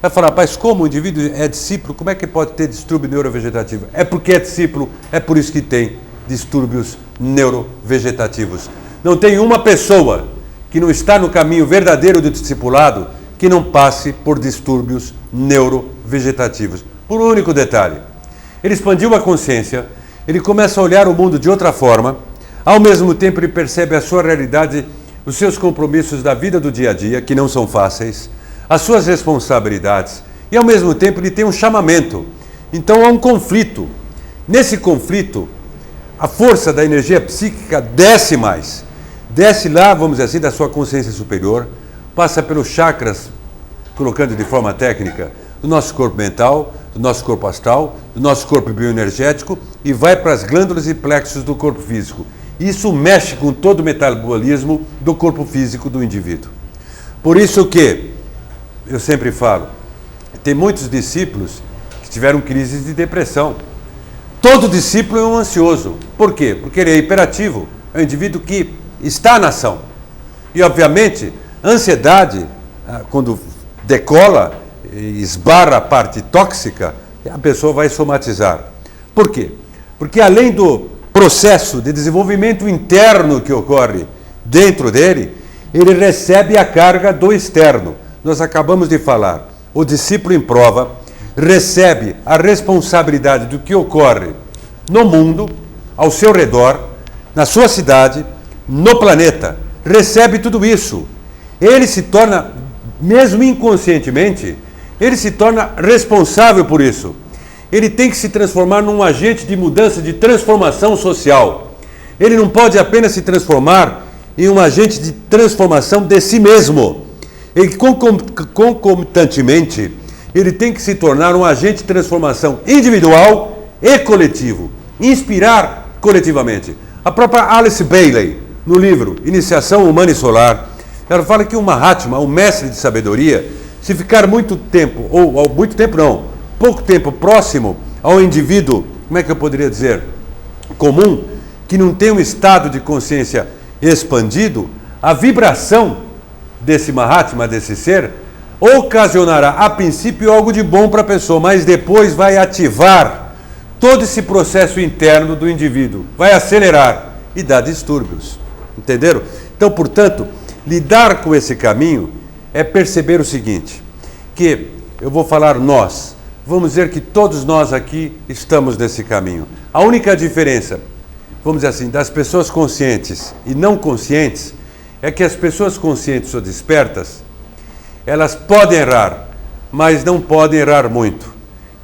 Vai falar, mas como o indivíduo é discípulo, como é que pode ter distúrbio neurovegetativo? É porque é discípulo, é por isso que tem distúrbios neurovegetativos. Não tem uma pessoa que não está no caminho verdadeiro do discipulado que não passe por distúrbios neurovegetativos. Por um único detalhe. Ele expandiu a consciência, ele começa a olhar o mundo de outra forma, ao mesmo tempo ele percebe a sua realidade, os seus compromissos da vida do dia a dia, que não são fáceis, as suas responsabilidades, e ao mesmo tempo ele tem um chamamento. Então há um conflito. Nesse conflito, a força da energia psíquica desce mais. Desce lá, vamos dizer assim, da sua consciência superior, passa pelos chakras, colocando de forma técnica, do nosso corpo mental, do nosso corpo astral, do nosso corpo bioenergético e vai para as glândulas e plexos do corpo físico. Isso mexe com todo o metabolismo do corpo físico do indivíduo. Por isso que, eu sempre falo, tem muitos discípulos que tiveram crises de depressão. Todo discípulo é um ansioso. Por quê? Porque ele é hiperativo, é um indivíduo que está na ação. E, obviamente, a ansiedade, quando decola e esbarra a parte tóxica, a pessoa vai somatizar. Por quê? Porque além do processo de desenvolvimento interno que ocorre dentro dele, ele recebe a carga do externo. Nós acabamos de falar, o discípulo em prova recebe a responsabilidade do que ocorre no mundo, ao seu redor, na sua cidade, no planeta. Recebe tudo isso. Ele se torna, mesmo inconscientemente, ele se torna responsável por isso. Ele tem que se transformar num agente de mudança, de transformação social. Ele não pode apenas se transformar em um agente de transformação de si mesmo. Ele, concomitantemente, ele tem que se tornar um agente de transformação individual e coletivo. Inspirar coletivamente. A própria Alice Bailey, no livro Iniciação Humana e Solar, ela fala que o Mahatma, o mestre de sabedoria, se ficar muito tempo, ou muito tempo não, pouco tempo próximo ao indivíduo, como é que eu poderia dizer, comum, que não tem um estado de consciência expandido, a vibração desse Mahatma, desse ser, ocasionará a princípio algo de bom para a pessoa, mas depois vai ativar todo esse processo interno do indivíduo, vai acelerar e dar distúrbios. Entenderam? Então, portanto, lidar com esse caminho é perceber o seguinte, que eu vou falar nós, vamos dizer que todos nós aqui estamos nesse caminho. A única diferença, vamos dizer assim, das pessoas conscientes e não conscientes, é que as pessoas conscientes ou despertas, elas podem errar, mas não podem errar muito.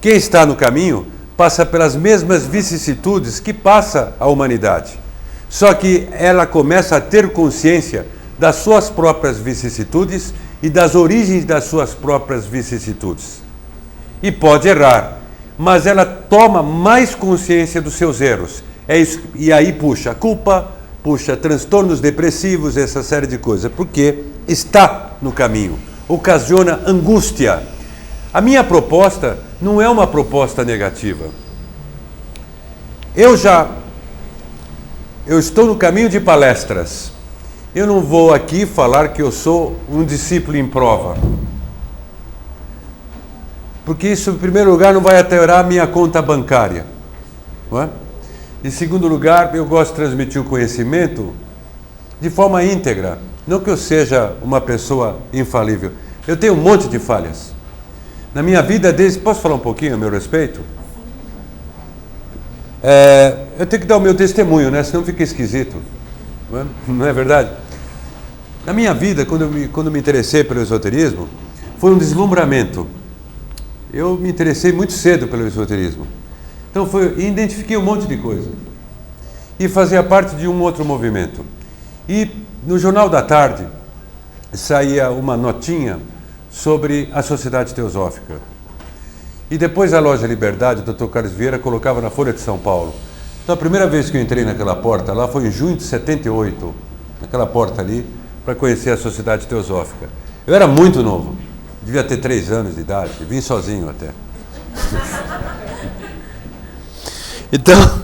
Quem está no caminho passa pelas mesmas vicissitudes que passa a humanidade. Só que ela começa a ter consciência das suas próprias vicissitudes e das origens das suas próprias vicissitudes. E pode errar, mas ela toma mais consciência dos seus erros. É isso, e aí puxa culpa, puxa transtornos depressivos, essa série de coisas, porque está no caminho, ocasiona angústia. A minha proposta não é uma proposta negativa. Eu estou no caminho de palestras. Eu não vou aqui falar que eu sou um discípulo em prova. Porque isso, em primeiro lugar, não vai alterar a minha conta bancária. Não é? Em segundo lugar, eu gosto de transmitir o conhecimento de forma íntegra. Não que eu seja uma pessoa infalível. Eu tenho um monte de falhas. Na minha vida, posso falar um pouquinho a meu respeito? Eu tenho que dar o meu testemunho, né? Senão fica esquisito. Não é verdade? Na minha vida, quando me interessei pelo esoterismo, foi um deslumbramento. Eu me interessei muito cedo pelo esoterismo. Então identifiquei um monte de coisa. E fazia parte de um outro movimento. E no Jornal da Tarde saía uma notinha sobre a Sociedade Teosófica. E depois a Loja Liberdade, o Dr. Carlos Vieira, colocava na Folha de São Paulo. Então a primeira vez que eu entrei naquela porta lá foi em junho de 78, naquela porta ali, para conhecer a Sociedade Teosófica. Eu era muito novo, devia ter 3 anos de idade, vim sozinho até. Então,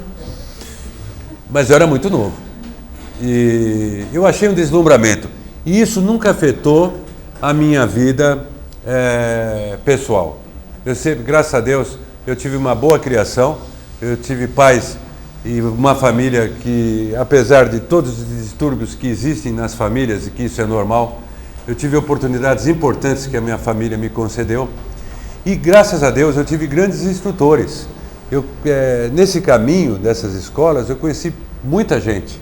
mas eu era muito novo. E eu achei um deslumbramento. E isso nunca afetou a minha vida pessoal. Eu sempre, graças a Deus, eu tive uma boa criação, eu tive pais e uma família que, apesar de todos os distúrbios que existem nas famílias, e que isso é normal, eu tive oportunidades importantes que a minha família me concedeu. E, graças a Deus, eu tive grandes instrutores. Nesse caminho dessas escolas, eu conheci muita gente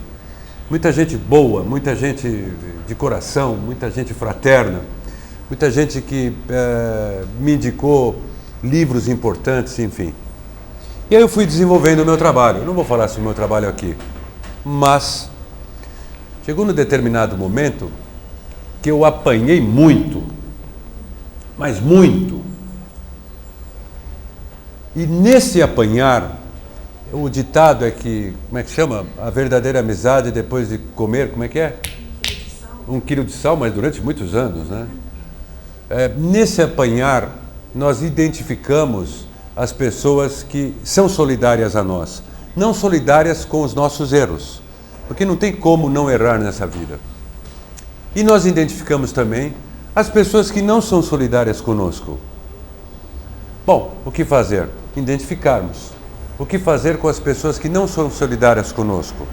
boa, muita gente de coração, muita gente fraterna, muita gente que me indicou livros importantes, enfim. E aí eu fui desenvolvendo o meu trabalho. Eu não vou falar sobre o meu trabalho aqui, mas chegou num determinado momento que eu apanhei muito, mas muito. E nesse apanhar, o ditado é que, como é que chama? A verdadeira amizade depois de comer, como é que é? 1 quilo de sal, mas durante muitos anos, né? Nesse apanhar, nós identificamos as pessoas que são solidárias a nós, não solidárias com os nossos erros, porque não tem como não errar nessa vida. E nós identificamos também as pessoas que não são solidárias conosco. Bom, o que fazer? Identificarmos. O que fazer com as pessoas que não são solidárias conosco?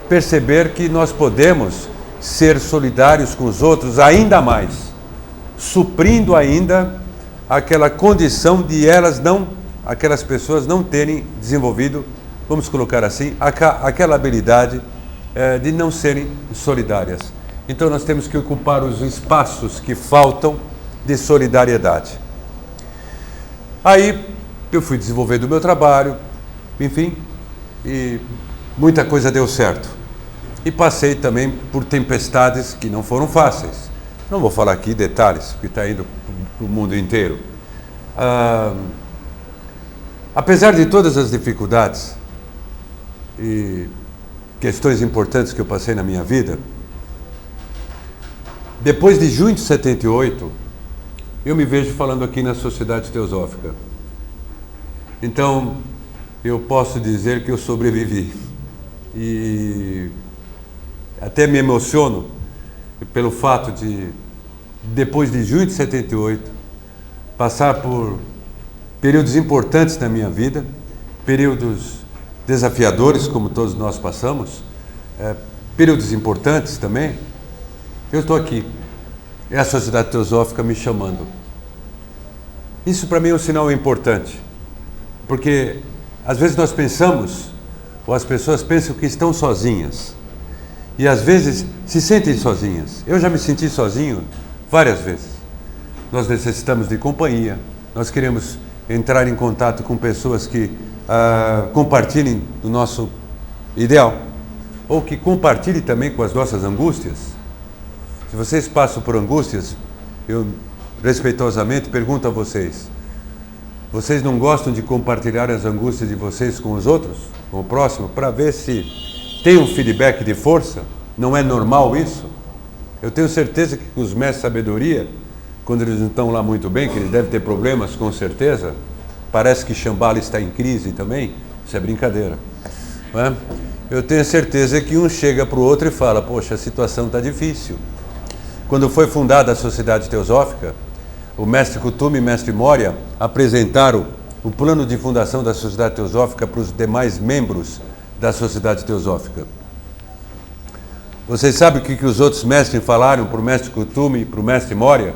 Perceber que nós podemos ser solidários com os outros ainda mais, suprindo ainda aquela condição de aquelas pessoas não terem desenvolvido, vamos colocar assim, aquela habilidade de não serem solidárias. Então nós temos que ocupar os espaços que faltam de solidariedade. Aí eu fui desenvolvendo o meu trabalho, enfim, e muita coisa deu certo. E passei também por tempestades que não foram fáceis. Não vou falar aqui detalhes, porque está indo para o mundo inteiro. Apesar de todas as dificuldades e questões importantes que eu passei na minha vida, depois de junho de 78, eu me vejo falando aqui na Sociedade Teosófica. Então, eu posso dizer que eu sobrevivi. E até me emociono pelo fato de, depois de junho de 78, passar por períodos importantes na minha vida, períodos desafiadores, como todos nós passamos, períodos importantes também. Eu estou aqui, é a Sociedade Teosófica me chamando. Isso para mim é um sinal importante, porque às vezes nós pensamos, ou as pessoas pensam que estão sozinhas, e às vezes se sentem sozinhas. Eu já me senti sozinho várias vezes. Nós necessitamos de companhia, nós queremos entrar em contato com pessoas que compartilhem do nosso ideal, ou que compartilhem também com as nossas angústias. Se vocês passam por angústias, eu respeitosamente pergunto a vocês: vocês não gostam de compartilhar as angústias de vocês com os outros, com o próximo, para ver se tem um feedback de força? Não é normal isso? Eu tenho certeza que os mestres de sabedoria, quando eles não estão lá muito bem, que eles devem ter problemas com certeza, parece que Shambhala está em crise também, isso é brincadeira, não é? Eu tenho certeza que um chega para o outro e fala: poxa, a situação está difícil. Quando foi fundada a Sociedade Teosófica, o mestre Kuthumi e o mestre Moria apresentaram o plano de fundação da Sociedade Teosófica para os demais membros da Sociedade Teosófica. Vocês sabem o que os outros mestres falaram para o mestre Kuthumi e para o mestre Moria,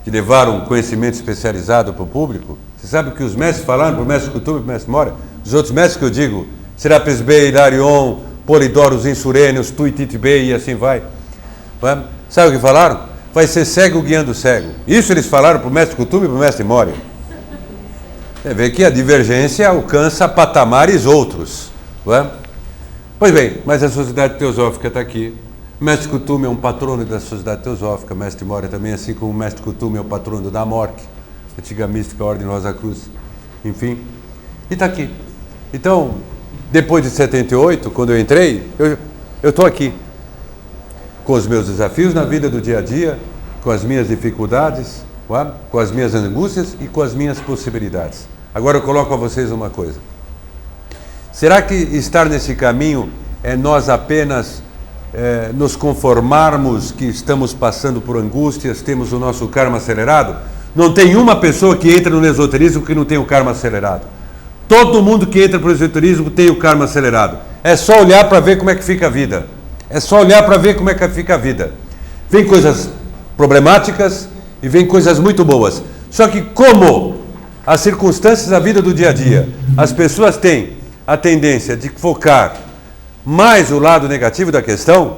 que levaram conhecimento especializado para o público? Vocês sabem o que os mestres falaram para o mestre Kuthumi e para o mestre Moria? Os outros mestres que eu digo, Serapis Bey, Hilarion, Polidorus Insurênios, Tuitit Bey e assim vai. Sabe o que falaram? Vai ser cego guiando cego. Isso eles falaram para o mestre Kuthumi e para o mestre Moria. Você vê que a divergência alcança patamares outros. Não é? Pois bem, mas a Sociedade Teosófica está aqui. O mestre Kuthumi é um patrono da Sociedade Teosófica, o mestre Moria também, assim como o mestre Kuthumi é o patrono da MORC, antiga mística Ordem Rosa Cruz, enfim, e está aqui. Então, depois de 78, quando eu entrei, eu estou aqui, com os meus desafios na vida do dia a dia, com as minhas dificuldades, com as minhas angústias e com as minhas possibilidades. Agora eu coloco a vocês uma coisa. Será que estar nesse caminho é nós apenas nos conformarmos que estamos passando por angústias, temos o nosso karma acelerado? Não tem uma pessoa que entra no esoterismo que não tem o karma acelerado. Todo mundo que entra para o esoterismo tem o karma acelerado. É só olhar para ver como é que fica a vida. É só olhar para ver como é que fica a vida. Vem coisas problemáticas e vem coisas muito boas. Só que como as circunstâncias da vida do dia a dia, as pessoas têm a tendência de focar mais o lado negativo da questão,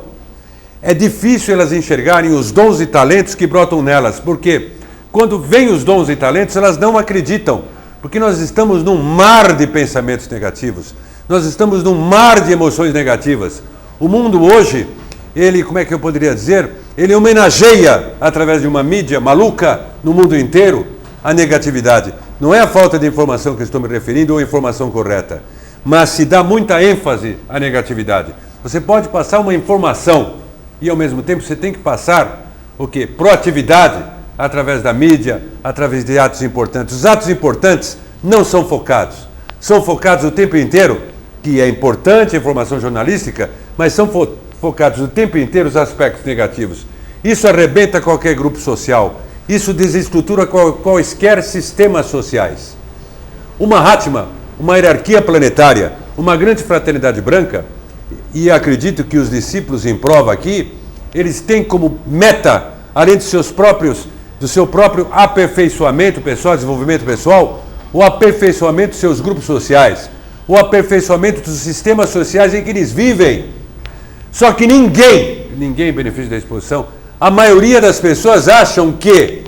é difícil elas enxergarem os dons e talentos que brotam nelas, porque quando vêm os dons e talentos, elas não acreditam, porque nós estamos num mar de pensamentos negativos, nós estamos num mar de emoções negativas. O mundo hoje, ele, como é que eu poderia dizer, ele homenageia, através de uma mídia maluca no mundo inteiro, a negatividade. Não é a falta de informação que eu estou me referindo ou a informação correta, mas se dá muita ênfase à negatividade. Você pode passar uma informação e, ao mesmo tempo, você tem que passar o quê? Proatividade, através da mídia, através de atos importantes. Os atos importantes não são focados. São focados o tempo inteiro, que é importante a informação jornalística, mas são focados o tempo inteiro os aspectos negativos. Isso arrebenta qualquer grupo social. Isso desestrutura quaisquer sistemas sociais. Uma Mahatma, uma hierarquia planetária, uma grande fraternidade branca, e acredito que os discípulos em prova aqui, eles têm como meta, além do seu próprio aperfeiçoamento pessoal, desenvolvimento pessoal, o aperfeiçoamento dos seus grupos sociais, o aperfeiçoamento dos sistemas sociais em que eles vivem. Só que ninguém em benefício da exposição, a maioria das pessoas acham que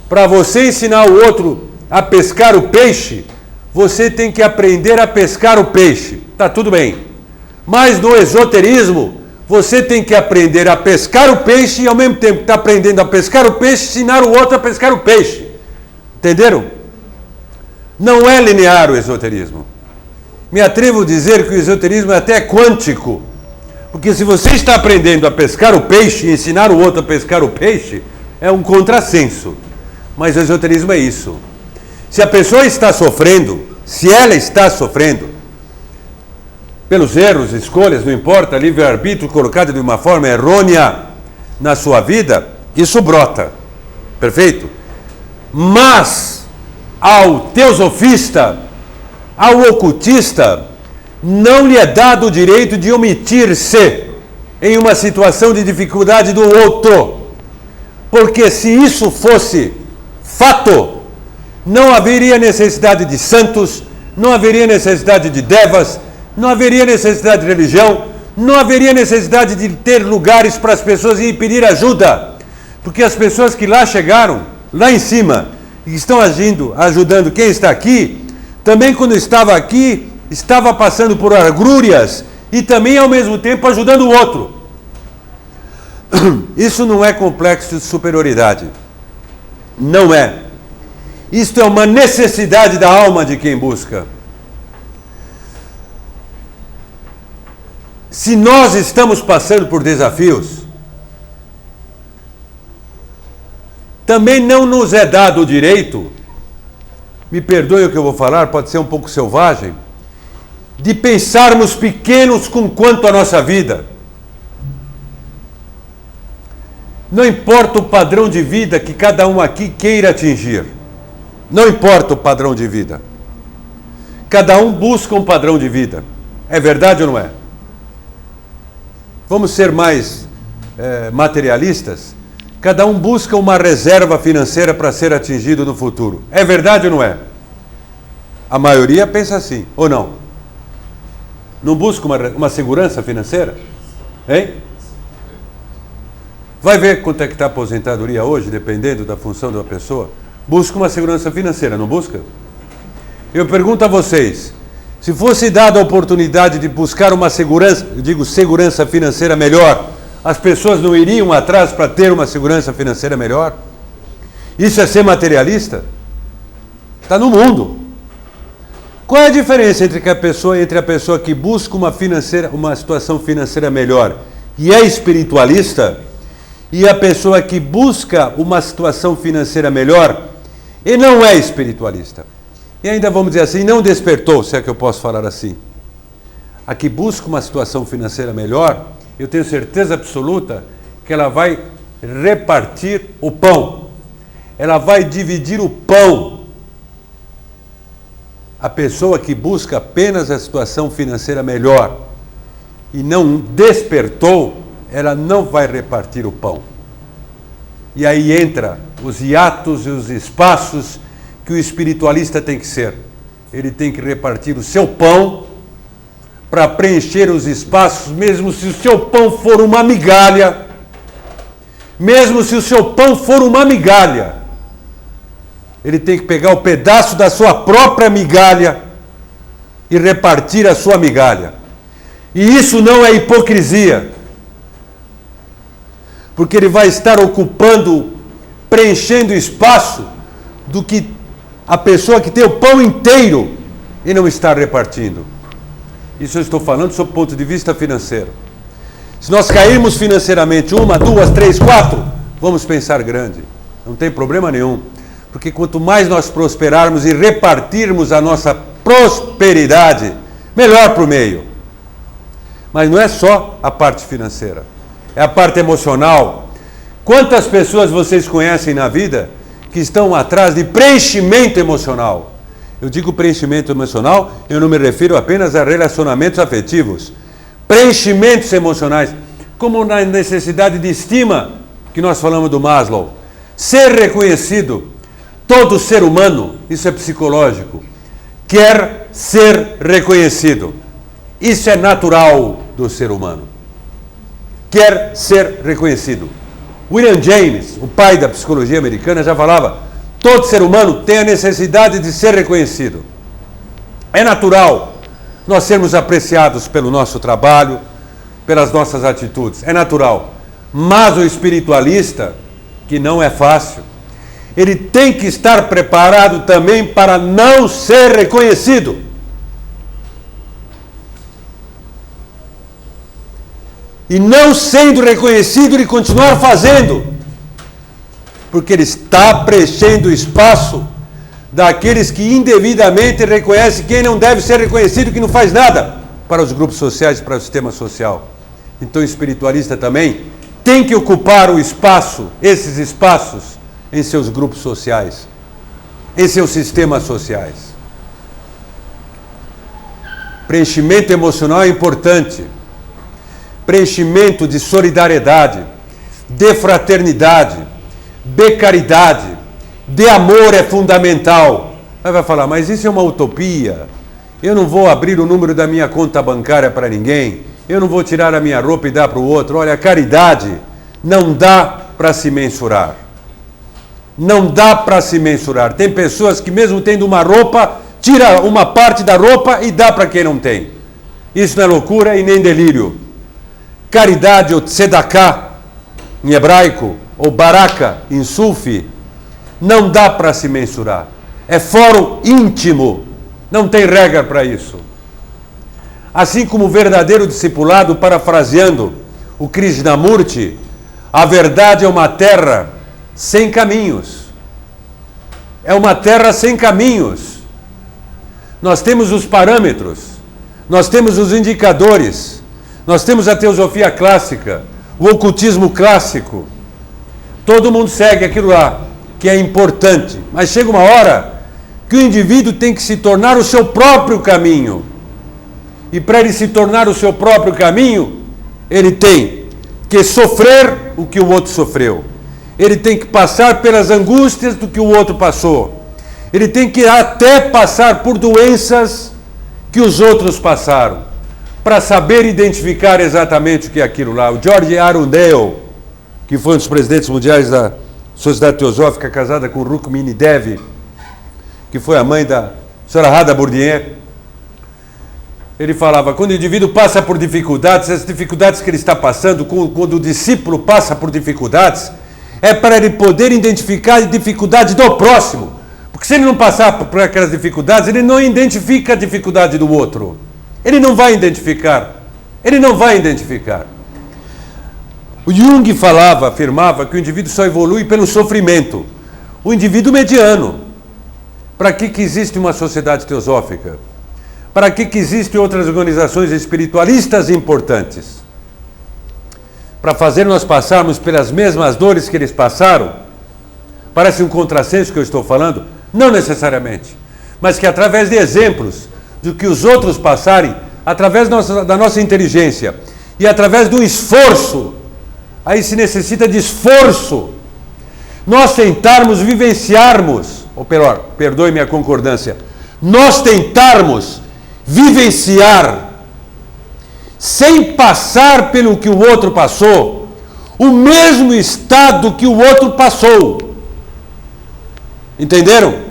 para você ensinar o outro a pescar o peixe, você tem que aprender a pescar o peixe. Tá tudo bem. Mas no esoterismo, você tem que aprender a pescar o peixe e ao mesmo tempo que está aprendendo a pescar o peixe, ensinar o outro a pescar o peixe. Entenderam? Não é linear o esoterismo. Me atrevo a dizer que o esoterismo é até quântico. Porque se você está aprendendo a pescar o peixe e ensinar o outro a pescar o peixe, é um contrassenso. Mas o esoterismo é isso. Se a pessoa está sofrendo, se ela está sofrendo, pelos erros, escolhas, não importa, livre-arbítrio colocado de uma forma errônea na sua vida, isso brota. Perfeito? Mas ao teosofista, ao ocultista, não lhe é dado o direito de omitir-se em uma situação de dificuldade do outro. Porque se isso fosse fato, não haveria necessidade de santos, não haveria necessidade de devas, não haveria necessidade de religião, não haveria necessidade de ter lugares para as pessoas irem pedir ajuda. Porque as pessoas que lá chegaram, lá em cima, e estão ajudando quem está aqui, também quando estava aqui, estava passando por agrúrias e também ao mesmo tempo ajudando o outro. Isso não é complexo de superioridade. Não é. Isto é uma necessidade da alma de quem busca. Se nós estamos passando por desafios, também não nos é dado o direito, me perdoe o que eu vou falar, pode ser um pouco selvagem, de pensarmos pequenos com quanto à nossa vida. Não importa o padrão de vida que cada um aqui queira atingir. Não importa o padrão de vida. Cada um busca um padrão de vida. É verdade ou não é? Vamos ser mais materialistas? Cada um busca uma reserva financeira para ser atingido no futuro. É verdade ou não é? A maioria pensa assim, ou não? Não busca uma segurança financeira? Hein? Vai ver quanto é que está a aposentadoria hoje, dependendo da função de uma pessoa. Busca uma segurança financeira, não busca? Eu pergunto a vocês, se fosse dada a oportunidade de buscar uma segurança, eu digo segurança financeira melhor, as pessoas não iriam atrás para ter uma segurança financeira melhor? Isso é ser materialista? Está no mundo. Qual é a diferença entre a pessoa que busca uma situação financeira melhor e é espiritualista e a pessoa que busca uma situação financeira melhor e não é espiritualista? E ainda vamos dizer assim, não despertou, se é que eu posso falar assim. a que busca uma situação financeira melhor, eu tenho certeza absoluta que ela vai repartir o pão. Ela vai dividir o pão. A pessoa que busca apenas a situação financeira melhor e não despertou, ela não vai repartir o pão. E aí entra os hiatos e os espaços que o espiritualista tem que ser. Ele tem que repartir o seu pão para preencher os espaços, mesmo se o seu pão for uma migalha. Mesmo se o seu pão for uma migalha. Ele tem que pegar o pedaço da sua própria migalha e repartir a sua migalha. E isso não é hipocrisia. Porque ele vai estar ocupando, preenchendo espaço do que a pessoa que tem o pão inteiro e não está repartindo. Isso eu estou falando sob o ponto de vista financeiro. Se nós cairmos financeiramente 1, 2, 3, 4, vamos pensar grande. Não tem problema nenhum. Porque quanto mais nós prosperarmos e repartirmos a nossa prosperidade, melhor para o meio. Mas não é só a parte financeira. É a parte emocional. Quantas pessoas vocês conhecem na vida que estão atrás de preenchimento emocional? Eu digo preenchimento emocional, eu não me refiro apenas a relacionamentos afetivos. Preenchimentos emocionais, como na necessidade de estima que nós falamos do Maslow. Ser reconhecido. Todo ser humano, isso é psicológico, quer ser reconhecido. Isso é natural do ser humano. Quer ser reconhecido. William James, o pai da psicologia americana, já falava: todo ser humano tem a necessidade de ser reconhecido. É natural nós sermos apreciados pelo nosso trabalho, pelas nossas atitudes. É natural. Mas o espiritualista, que não é fácil, ele tem que estar preparado também para não ser reconhecido. E não sendo reconhecido, ele continuar fazendo. Porque ele está preenchendo o espaço daqueles que indevidamente reconhecem quem não deve ser reconhecido, que não faz nada para os grupos sociais e para o sistema social. Então o espiritualista também tem que ocupar o espaço, esses espaços, em seus grupos sociais, em seus sistemas sociais. Preenchimento emocional é importante. Preenchimento de solidariedade, de fraternidade, de caridade, de amor é fundamental. Aí vai falar, mas isso é uma utopia. Eu não vou abrir o número da minha conta bancária para ninguém. Eu não vou tirar a minha roupa e dar para o outro. Olha, a caridade não dá para se mensurar. Não dá para se mensurar. Tem pessoas que mesmo tendo uma roupa, tira uma parte da roupa e dá para quem não tem. Isso não é loucura e nem delírio. Caridade, ou tzedakah, em hebraico, ou baraka, em sufi, não dá para se mensurar. É fórum íntimo. Não tem regra para isso. Assim como o verdadeiro discipulado, parafraseando o Krishnamurti, a verdade é uma terra sem caminhos. É uma terra sem caminhos. Nós temos os parâmetros, nós temos os indicadores, nós temos a teosofia clássica, o ocultismo clássico. Todo mundo segue aquilo lá, que é importante. Mas chega uma hora que o indivíduo tem que se tornar o seu próprio caminho. E para ele se tornar o seu próprio caminho, ele tem que sofrer o que o outro sofreu. Ele tem que passar pelas angústias do que o outro passou. Ele tem que até passar por doenças que os outros passaram, para saber identificar exatamente o que é aquilo lá. O George Arundel, que foi um dos presidentes mundiais da Sociedade Teosófica, casada com Rukmini Devi, que foi a mãe da senhora Radha Bourdieu, ele falava, quando o indivíduo passa por dificuldades, as dificuldades que ele está passando, quando o discípulo passa por dificuldades, é para ele poder identificar a dificuldade do próximo. Porque se ele não passar por aquelas dificuldades, ele não identifica a dificuldade do outro. Ele não vai identificar. Ele não vai identificar. O Jung afirmava que o indivíduo só evolui pelo sofrimento. O indivíduo mediano. Para que existe uma sociedade teosófica? Para que existem outras organizações espiritualistas importantes? Para fazer nós passarmos pelas mesmas dores que eles passaram? Parece um contrassenso que eu estou falando? Não necessariamente. Mas que através de exemplos do que os outros passarem, através da nossa inteligência e através do esforço, aí se necessita de esforço, nós tentarmos vivenciarmos, ou pior, perdoe-me a concordância, nós tentarmos vivenciar, sem passar pelo que o outro passou, o mesmo estado que o outro passou. Entenderam?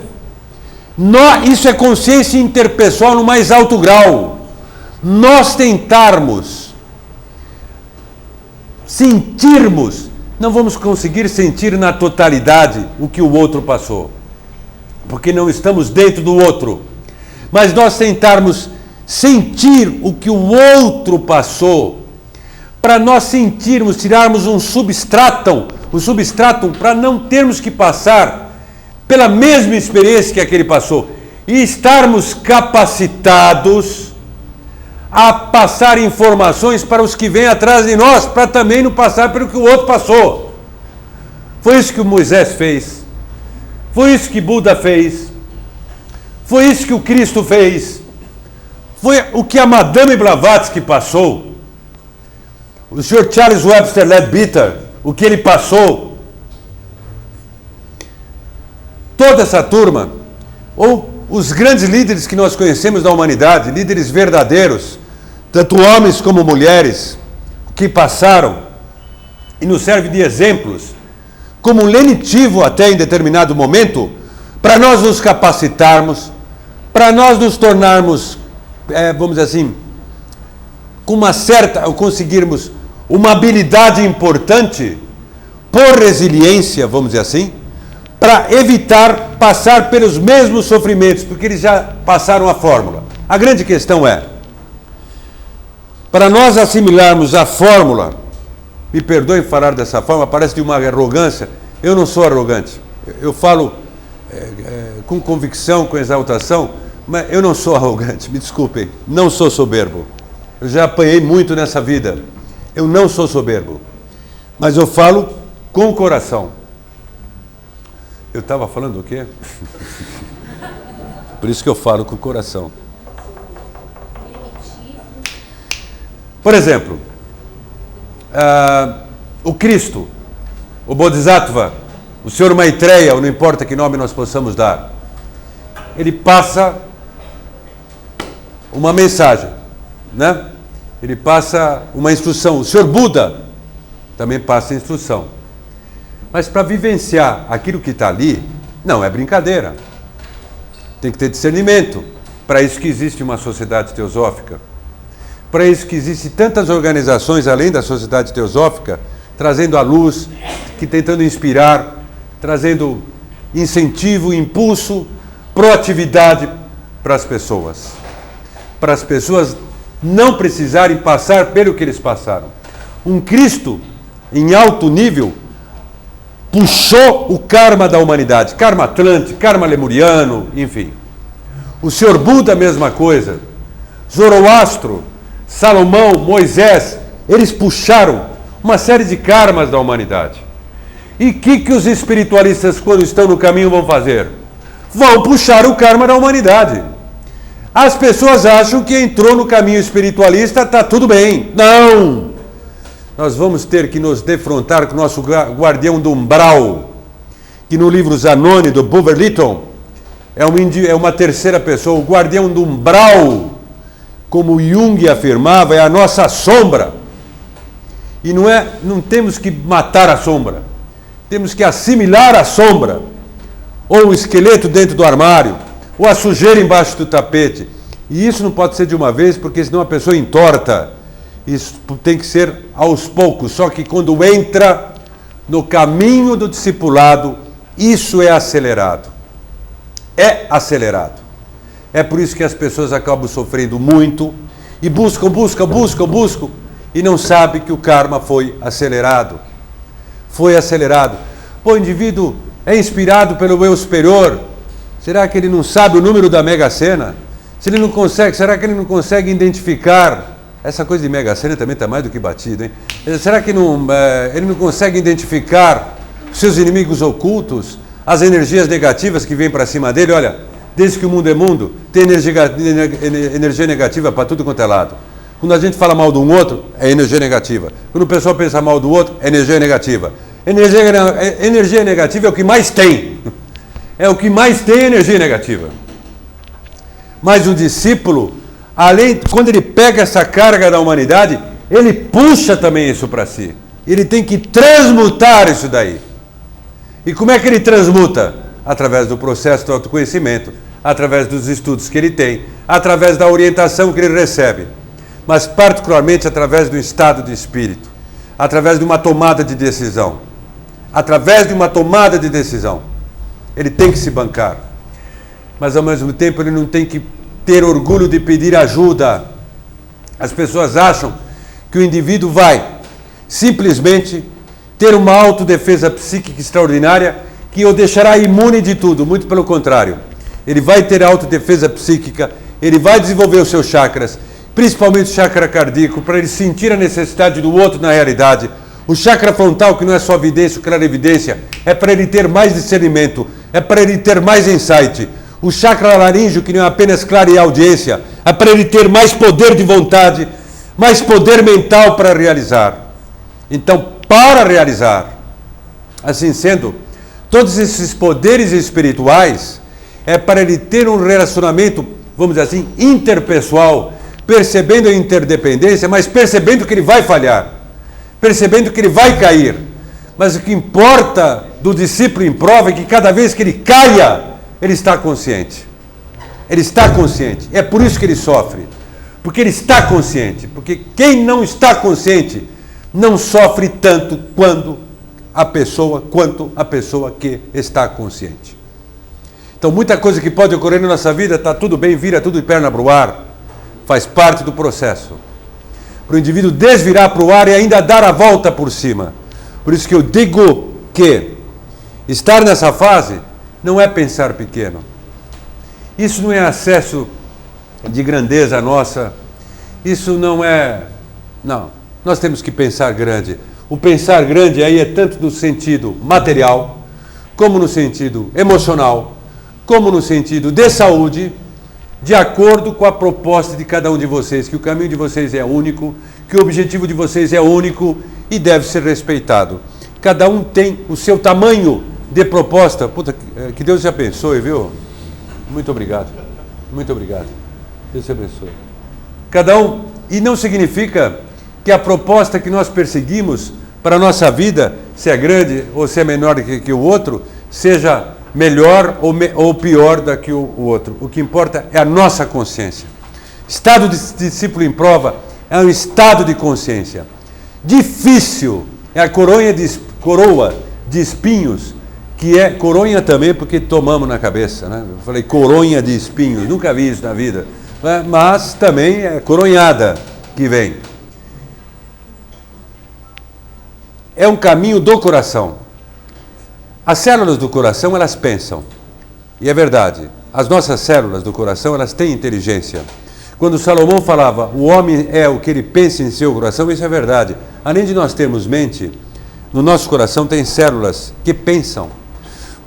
Isso é consciência interpessoal no mais alto grau. Nós tentarmos sentirmos, não vamos conseguir sentir na totalidade o que o outro passou, porque não estamos dentro do outro. Mas nós tentarmos sentir o que o outro passou, para nós sentirmos, tirarmos um substratum para não termos que passar pela mesma experiência que aquele passou, e estarmos capacitados a passar informações para os que vêm atrás de nós, para também não passar pelo que o outro passou. Foi isso que o Moisés fez, foi isso que Buda fez, foi isso que o Cristo fez, foi o que a Madame Blavatsky passou, o Sr. Charles Webster Leadbeater, o que ele passou. Toda essa turma, ou os grandes líderes que nós conhecemos da humanidade, líderes verdadeiros, tanto homens como mulheres, que passaram, e nos serve de exemplos, como um lenitivo até em determinado momento, para nós nos capacitarmos, para nós nos tornarmos, vamos dizer assim, com uma certa, ou conseguirmos uma habilidade importante, por resiliência, vamos dizer assim, para evitar passar pelos mesmos sofrimentos, porque eles já passaram a fórmula. A grande questão é, para nós assimilarmos a fórmula, me perdoem falar dessa forma, parece de uma arrogância, eu não sou arrogante, eu falo com convicção, com exaltação, mas eu não sou arrogante, me desculpem, não sou soberbo, eu já apanhei muito nessa vida, eu não sou soberbo, mas eu falo com o coração. Eu estava falando o quê? Por isso que eu falo com o coração. Por exemplo, o Cristo, o Bodhisattva, o Senhor Maitreya, ou não importa que nome nós possamos dar, ele passa uma mensagem, né? Ele passa uma instrução. O Senhor Buda também passa instrução. Mas para vivenciar aquilo que está ali, não é brincadeira. Tem que ter discernimento. Para isso que existe uma sociedade teosófica. Para isso que existem tantas organizações além da sociedade teosófica, trazendo a luz, que tentando inspirar, trazendo incentivo, impulso, proatividade para as pessoas. Para as pessoas não precisarem passar pelo que eles passaram. Um Cristo em alto nível puxou o karma da humanidade, karma atlântico, karma lemuriano, enfim. O Senhor Buda, a mesma coisa. Zoroastro, Salomão, Moisés, eles puxaram uma série de karmas da humanidade. E o que os espiritualistas, quando estão no caminho, vão fazer? Vão puxar o karma da humanidade. As pessoas acham que entrou no caminho espiritualista, está tudo bem. Não! Nós vamos ter que nos defrontar com o nosso guardião do umbral, que no livro Zanoni, do Buber Lytton, é uma terceira pessoa. O guardião do umbral, como Jung afirmava, é a nossa sombra. E não temos que matar a sombra, temos que assimilar a sombra, ou o esqueleto dentro do armário, ou a sujeira embaixo do tapete. E isso não pode ser de uma vez, porque senão a pessoa entorta. Isso tem que ser aos poucos, só que quando entra no caminho do discipulado, isso é acelerado. É acelerado. É por isso que as pessoas acabam sofrendo muito e buscam, e não sabem que o karma foi acelerado. Foi acelerado. O indivíduo é inspirado pelo eu superior. Será que ele não sabe o número da Mega Sena? Se ele não consegue, será que ele não consegue identificar? Essa coisa de Mega Sena também está mais do que batido, hein? Será que ele não consegue identificar seus inimigos ocultos, as energias negativas que vêm para cima dele? Olha, desde que o mundo é mundo, tem energia negativa para tudo quanto é lado. Quando a gente fala mal de um outro, é energia negativa. Quando o pessoal pensa mal do outro, é energia negativa. Energia negativa é o que mais tem. É o que mais tem energia negativa. Mas o discípulo, quando ele pega essa carga da humanidade, ele puxa também isso para si. Ele tem que transmutar isso daí. E como é que ele transmuta? Através do processo do autoconhecimento, através dos estudos que ele tem, através da orientação que ele recebe, mas particularmente através do estado de espírito, através de uma tomada de decisão. Através de uma tomada de decisão. Ele tem que se bancar. Mas ao mesmo tempo ele não tem que ter orgulho de pedir ajuda. As pessoas acham que o indivíduo vai simplesmente ter uma autodefesa psíquica extraordinária que o deixará imune de tudo. Muito pelo contrário. Ele vai ter autodefesa psíquica, ele vai desenvolver os seus chakras, principalmente o chakra cardíaco, para ele sentir a necessidade do outro na realidade. O chakra frontal, que não é só evidência, clarividência, é para ele ter mais discernimento, é para ele ter mais insight. O chakra laríngeo, que não é apenas clareaudiência, é para ele ter mais poder de vontade, mais poder mental para realizar. Então, para realizar, assim sendo, todos esses poderes espirituais é para ele ter um relacionamento, vamos dizer assim, interpessoal, percebendo a interdependência, mas percebendo que ele vai falhar, percebendo que ele vai cair. Mas o que importa do discípulo em prova é que cada vez que ele caia, ele está consciente. Ele está consciente. É por isso que ele sofre. Porque ele está consciente. Porque quem não está consciente não sofre tanto quanto a pessoa que está consciente. Então, muita coisa que pode ocorrer na nossa vida, está tudo bem, vira tudo de perna para o ar. Faz parte do processo. Para o indivíduo desvirar para o ar e ainda dar a volta por cima. Por isso que eu digo que estar nessa fase não é pensar pequeno. Isso não é acesso de grandeza nossa. Isso não é... Não. Nós temos que pensar grande. O pensar grande aí é tanto no sentido material, como no sentido emocional, como no sentido de saúde, de acordo com a proposta de cada um de vocês, que o caminho de vocês é único, que o objetivo de vocês é único e deve ser respeitado. Cada um tem o seu tamanho de proposta. Puta, que Deus te abençoe, viu? Muito obrigado. Muito obrigado. Deus te abençoe. Cada um, e não significa que a proposta que nós perseguimos para a nossa vida, se é grande ou se é menor que o outro, seja melhor ou pior do que o outro. O que importa é a nossa consciência. Estado de discípulo em prova é um estado de consciência. Difícil é a coroa de espinhos, que é coronha também porque tomamos na cabeça, né? Eu falei coronha de espinhos, nunca vi isso na vida, né? Mas também é coronhada que vem. É um caminho do coração. As células do coração, elas pensam. E é verdade, as nossas células do coração, elas têm inteligência. Quando Salomão falava, o homem é o que ele pensa em seu coração, isso é verdade. Além de nós termos mente, no nosso coração tem células que pensam.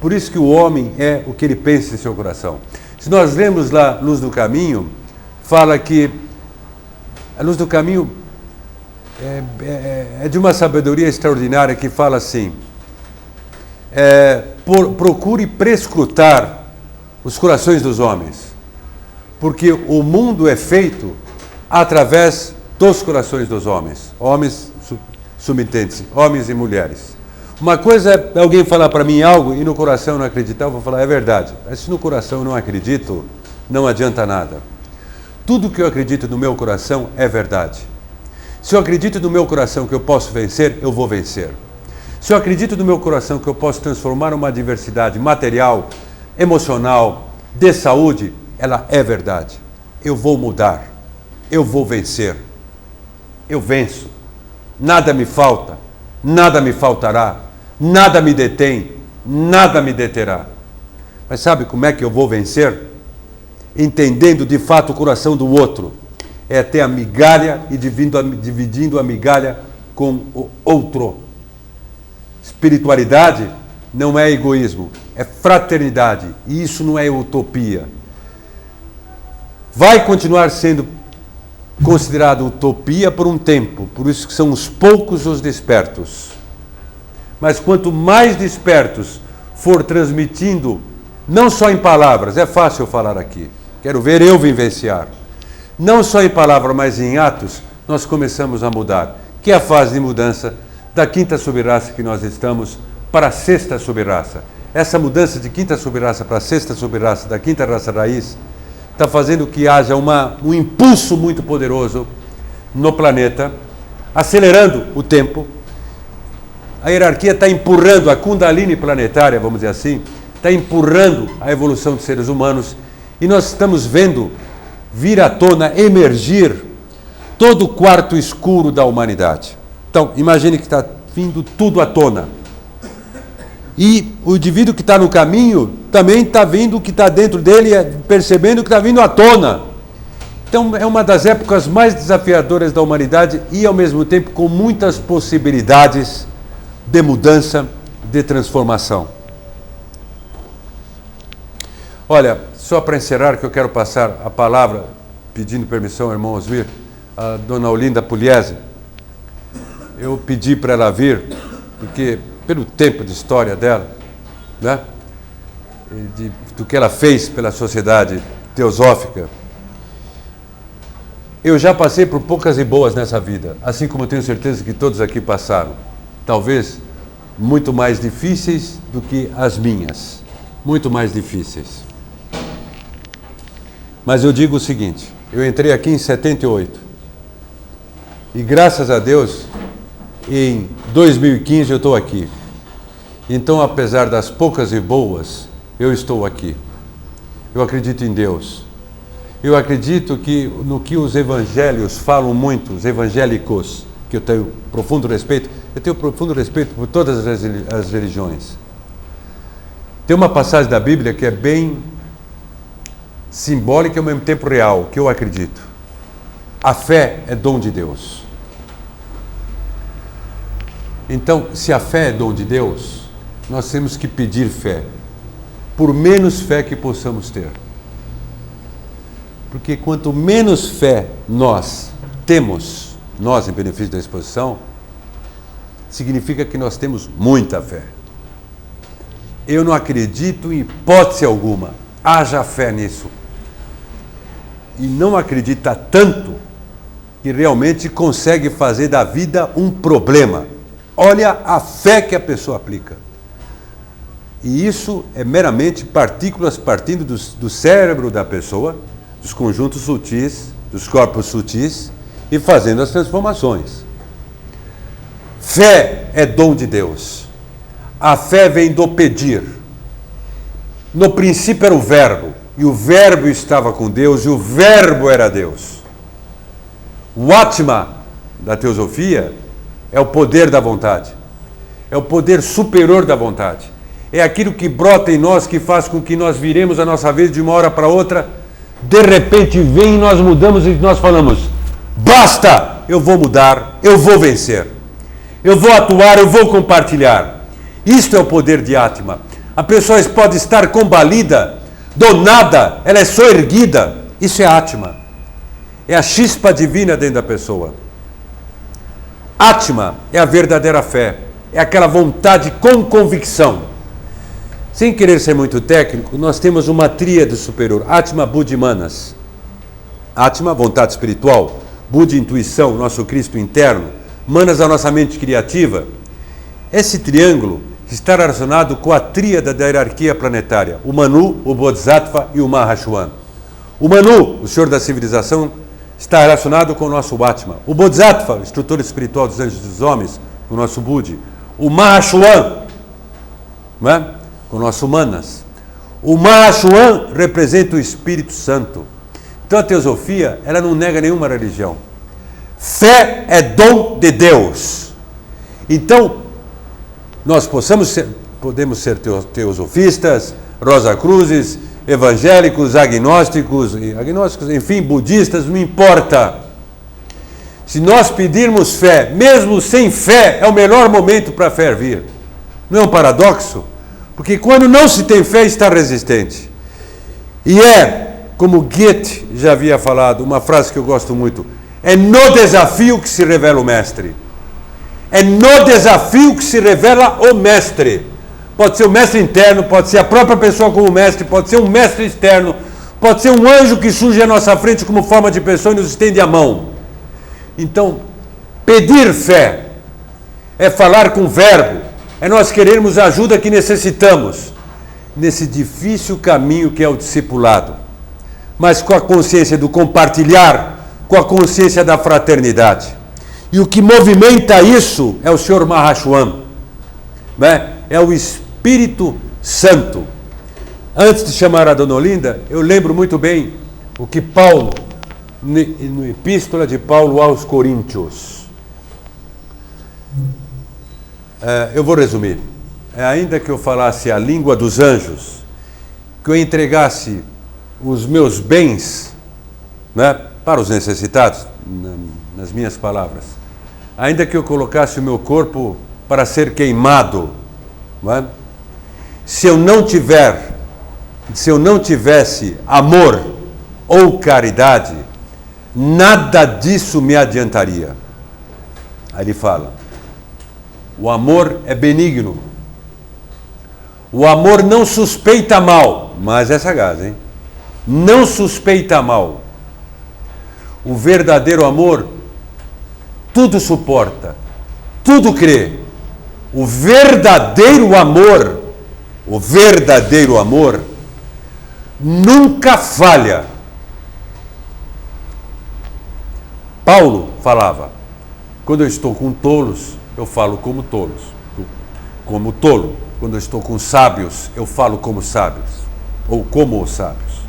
Por isso que o homem é o que ele pensa em seu coração. Se nós lemos lá Luz do Caminho, fala que a Luz do Caminho é de uma sabedoria extraordinária que fala assim, procure prescrutar os corações dos homens, porque o mundo é feito através dos corações dos homens, subentende-se, homens e mulheres. Uma coisa é alguém falar para mim algo e no coração eu não acreditar, eu vou falar, é verdade, mas se no coração eu não acredito, não adianta nada. Tudo que eu acredito no meu coração é verdade. Se eu acredito no meu coração que eu posso vencer, eu vou vencer. Se eu acredito no meu coração que eu posso transformar uma adversidade material, emocional, de saúde, ela é verdade. Eu vou mudar. Eu vou vencer. Eu venço. Nada me falta. Nada me faltará. Nada me detém. Nada me deterá. Mas sabe como é que eu vou vencer? entendendo de fato o coração do outro. É ter a migalha e dividindo a migalha com o outro. Espiritualidade não é egoísmo, é fraternidade. E isso não é utopia. Vai continuar sendo considerado utopia por um tempo, por isso que são os poucos os despertos. Mas quanto mais despertos for transmitindo, não só em palavras, é fácil eu falar aqui, quero ver eu vivenciar, não só em palavras, mas em atos, nós começamos a mudar, que é a fase de mudança da quinta subraça que nós estamos para a sexta subraça. Essa mudança de quinta subraça para a sexta subraça, da quinta raça raiz, está fazendo que haja um impulso muito poderoso no planeta, acelerando o tempo. A hierarquia está empurrando, a Kundalini planetária, vamos dizer assim, está empurrando a evolução dos seres humanos, e nós estamos vendo vir à tona, emergir todo o quarto escuro da humanidade. Então, imagine que está vindo tudo à tona. E o indivíduo que está no caminho também está vendo o que está dentro dele, percebendo que está vindo à tona. Então, é uma das épocas mais desafiadoras da humanidade e, ao mesmo tempo, com muitas possibilidades de mudança, de transformação. Olha, só para encerrar, que eu quero passar a palavra, pedindo permissão ao irmão Osmir, a dona Olinda Pugliese. Eu pedi para ela vir, porque pelo tempo de história dela, né? Do que ela fez pela sociedade teosófica. Eu já passei por poucas e boas nessa vida, assim como eu tenho certeza que todos aqui passaram. Talvez muito mais difíceis do que as minhas. Muito mais difíceis. Mas eu digo o seguinte, eu entrei aqui em 78. E graças a Deus, em 2015 eu estou aqui. Então, apesar das poucas e boas, eu estou aqui. Eu acredito em Deus. Eu acredito que no que os evangelhos falam muito, os evangélicos, que eu tenho profundo respeito, eu tenho profundo respeito por todas as religiões. Tem uma passagem da Bíblia que é bem simbólica e ao mesmo tempo real, que eu acredito. A fé é dom de Deus. Então, se a fé é dom de Deus, nós temos que pedir fé, por menos fé que possamos ter. Porque quanto menos fé nós temos, nós em benefício da exposição, significa que nós temos muita fé. Eu não acredito em hipótese alguma, haja fé nisso. E não acredita tanto que realmente consegue fazer da vida um problema. Olha a fé que a pessoa aplica. E isso é meramente partículas partindo do cérebro da pessoa, dos conjuntos sutis, dos corpos sutis, e fazendo as transformações. Fé é dom de Deus. A fé vem do pedir. No princípio era o verbo, e o verbo estava com Deus, e o verbo era Deus. O Atma da teosofia é o poder da vontade. É o poder superior da vontade. É aquilo que brota em nós, que faz com que nós viremos a nossa vida de uma hora para outra. De repente vem e nós mudamos e nós falamos: basta, eu vou mudar, eu vou vencer. Eu vou atuar, eu vou compartilhar. Isto é o poder de Atma. A pessoa pode estar combalida, do nada, ela é soerguida. Isso é Atma. É a chispa divina dentro da pessoa. Atma é a verdadeira fé. É aquela vontade com convicção. Sem querer ser muito técnico, nós temos uma tríade superior. Atma, Buddha e Manas. Atma, vontade espiritual. Buddha, intuição, nosso Cristo interno. Manas, a nossa mente criativa. Esse triângulo está relacionado com a tríade da hierarquia planetária. O Manu, o Bodhisattva e o Mahashohan. O Manu, o Senhor da civilização, está relacionado com o nosso Atma. O Bodhisattva, o instrutor espiritual dos anjos e dos homens, com o nosso Buddha. O Mahashohan, não é? Com o nosso Manas. O Mahashohan representa o Espírito Santo. Então a teosofia, ela não nega nenhuma religião. Fé é dom de Deus. Então, nós podemos ser teosofistas, Rosa Cruzes, evangélicos, agnósticos, enfim, budistas, não importa. Se nós pedirmos fé, mesmo sem fé, é o melhor momento para a fé vir. Não é um paradoxo? Porque quando não se tem fé, está resistente. E como Goethe já havia falado, uma frase que eu gosto muito, é no desafio que se revela o mestre. É no desafio que se revela o mestre. Pode ser o mestre interno, pode ser a própria pessoa como mestre, pode ser um mestre externo, pode ser um anjo que surge à nossa frente como forma de pessoa e nos estende a mão. Então, pedir fé é falar com o verbo, é nós querermos a ajuda que necessitamos nesse difícil caminho que é o discipulado, mas com a consciência do compartilhar, com a consciência da fraternidade. E o que movimenta isso é o Senhor Mahashoam, né? É o Espírito Santo. Antes de chamar a Dona Olinda, eu lembro muito bem o que Paulo, no Epístola de Paulo aos Coríntios, eu vou resumir. Ainda que eu falasse a língua dos anjos, que eu entregasse os meus bens, né, para os necessitados, nas minhas palavras, ainda que eu colocasse o meu corpo para ser queimado, não é? Se eu não tivesse amor ou caridade, nada disso me adiantaria. Aí ele fala, o amor é benigno, o amor não suspeita mal, mas é sagaz, hein? Não suspeita mal. O verdadeiro amor tudo suporta, tudo crê. O verdadeiro amor nunca falha. Paulo falava, quando eu estou com tolos, eu falo como tolos, como tolo. Quando eu estou com sábios, eu falo como sábios, ou como os sábios.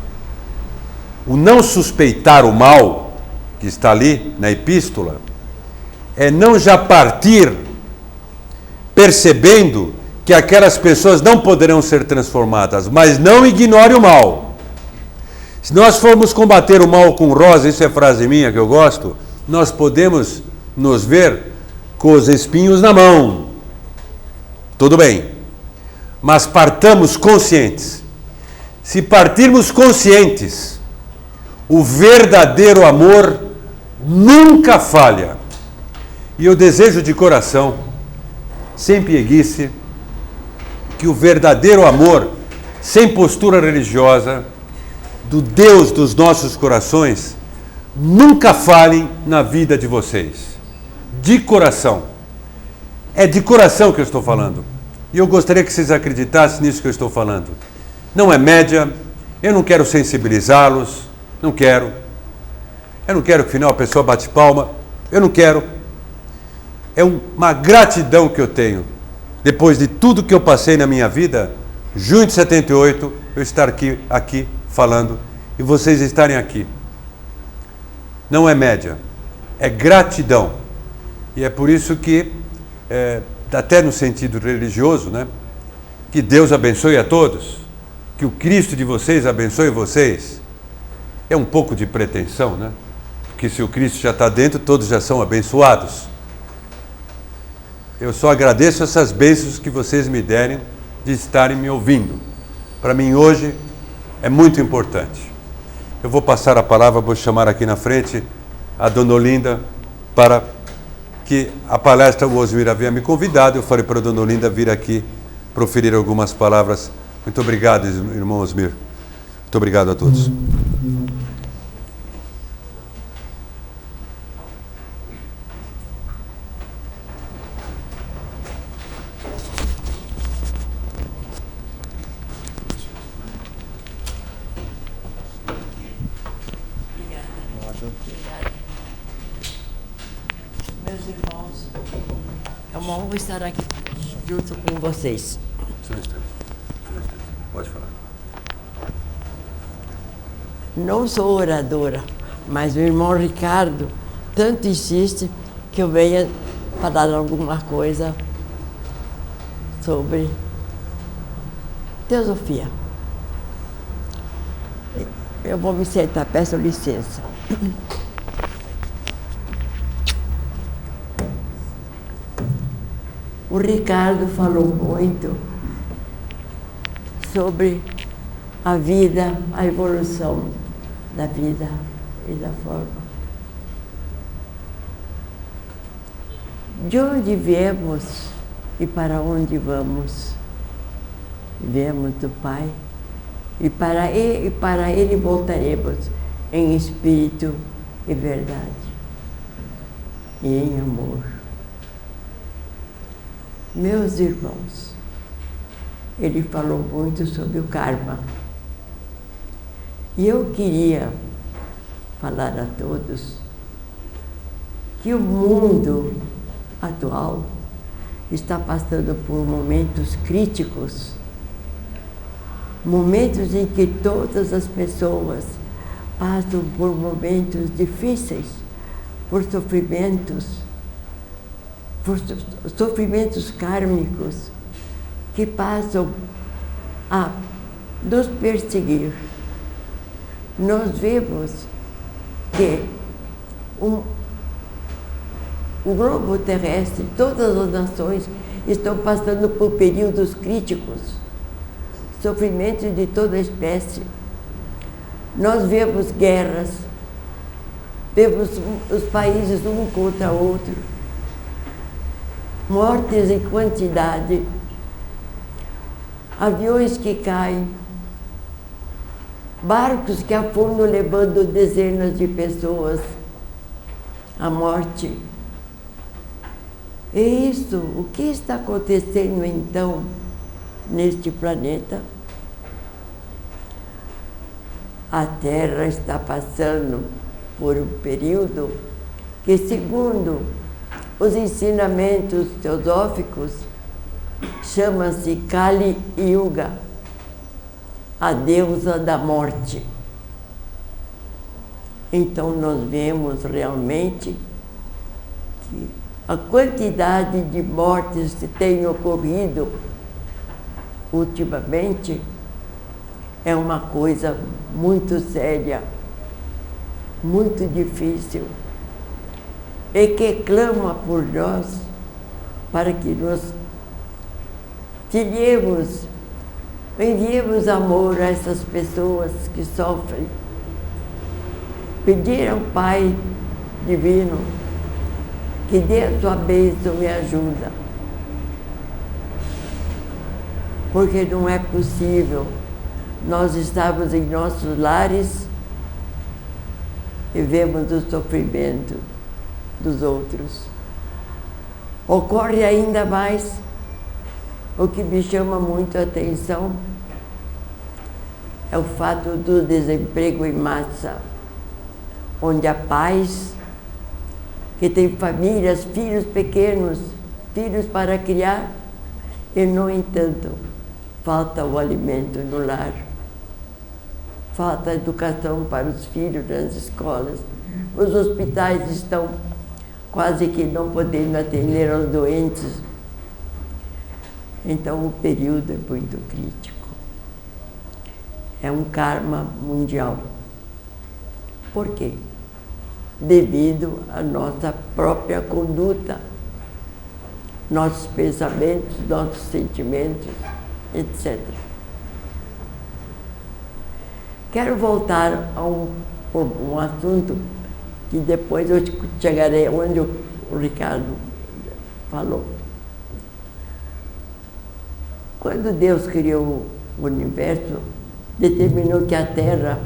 O não suspeitar o mal, que está ali na epístola, é não já partir percebendo que aquelas pessoas não poderão ser transformadas, mas não ignore o mal. Se nós formos combater o mal com rosa, isso é frase minha que eu gosto, nós podemos nos ver com os espinhos na mão. Tudo bem. Mas partamos conscientes. Se partirmos conscientes, o verdadeiro amor nunca falha. E eu desejo de coração, sem pieguice, que o verdadeiro amor, sem postura religiosa, do Deus dos nossos corações, nunca falhem na vida de vocês. De coração. É de coração que eu estou falando. E eu gostaria que vocês acreditassem nisso que eu estou falando. Não é média, eu não quero sensibilizá-los, não quero. Eu não quero que, afinal, a pessoa bate palma, eu não quero. É uma gratidão que eu tenho, depois de tudo que eu passei na minha vida, junho de 78, eu estar aqui falando, e vocês estarem aqui. Não é média, é gratidão. E é por isso que, até no sentido religioso, né, que Deus abençoe a todos, que o Cristo de vocês abençoe vocês. É um pouco de pretensão, né? Porque se o Cristo já está dentro, todos já são abençoados. Eu só agradeço essas bênçãos que vocês me derem de estarem me ouvindo. Para mim hoje é muito importante. Eu vou passar a palavra, vou chamar aqui na frente a Dona Olinda para que a palestra, o Osmir havia me convidado, eu falei para a Dona Olinda vir aqui proferir algumas palavras. Muito obrigado, irmão Osmir. Muito obrigado a todos. Meus irmãos, é uma honra estar aqui junto com vocês. Pode falar. Não sou oradora, mas o irmão Ricardo tanto insiste que eu venha falar alguma coisa sobre teosofia. Eu vou me sentar, peço licença. O Ricardo falou muito sobre a vida, a evolução da vida e da forma. De onde viemos e para onde vamos? Viemos do Pai e para ele voltaremos em espírito e verdade e em amor. Meus irmãos, ele falou muito sobre o karma. E eu queria falar a todos que o mundo atual está passando por momentos críticos, momentos em que todas as pessoas passam por momentos difíceis, por sofrimentos kármicos que passam a nos perseguir. Nós vemos que o globo terrestre, todas as nações estão passando por períodos críticos, sofrimentos de toda espécie. Nós vemos guerras, vemos os países um contra o outro, mortes em quantidade, aviões que caem, barcos que afundam levando dezenas de pessoas à morte. E isso, o que está acontecendo então neste planeta? A Terra está passando por um período que, segundo os ensinamentos teosóficos, chama-se Kali Yuga, a deusa da morte. Então nós vemos realmente que a quantidade de mortes que tem ocorrido ultimamente é uma coisa muito séria, muito difícil, e que clama por nós para que nós enviemos amor a essas pessoas que sofrem. Pedir ao Pai Divino que dê a sua bênção e ajuda. Porque não é possível nós estarmos em nossos lares e vemos o sofrimento dos outros. Ocorre ainda mais. O que me chama muito a atenção é o fato do desemprego em massa, onde há pais que têm famílias, filhos pequenos, filhos para criar, e, no entanto, falta o alimento no lar, falta a educação para os filhos nas escolas. Os hospitais estão quase que não podendo atender aos doentes. Então, o período é muito crítico. É um karma mundial. Por quê? Devido à nossa própria conduta, nossos pensamentos, nossos sentimentos, etc. Quero voltar a um assunto que depois eu chegarei onde o Ricardo falou. Quando Deus criou o universo, determinou que a Terra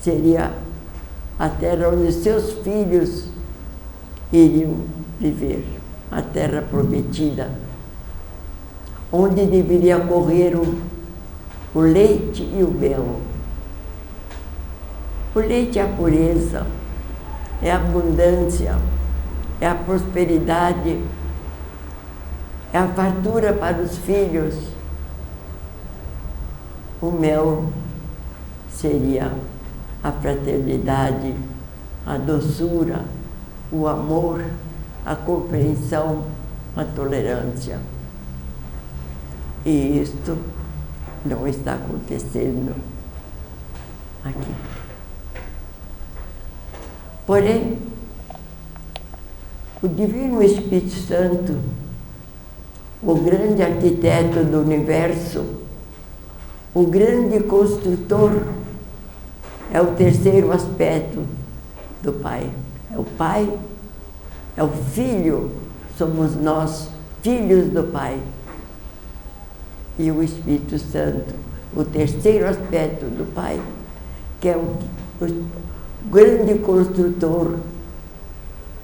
seria a terra onde seus filhos iriam viver, a terra prometida, onde deveria correr o leite e o mel. O leite é a pureza, é a abundância, é a prosperidade, é a fartura para os filhos. O mel seria a fraternidade, a doçura, o amor, a compreensão, a tolerância. E isto não está acontecendo. aqui. Porém, o Divino Espírito Santo, o grande arquiteto do universo, o grande construtor, é o terceiro aspecto do Pai. É o Pai, é o Filho, somos nós, filhos do Pai. E o Espírito Santo, o terceiro aspecto do Pai, que é o grande construtor,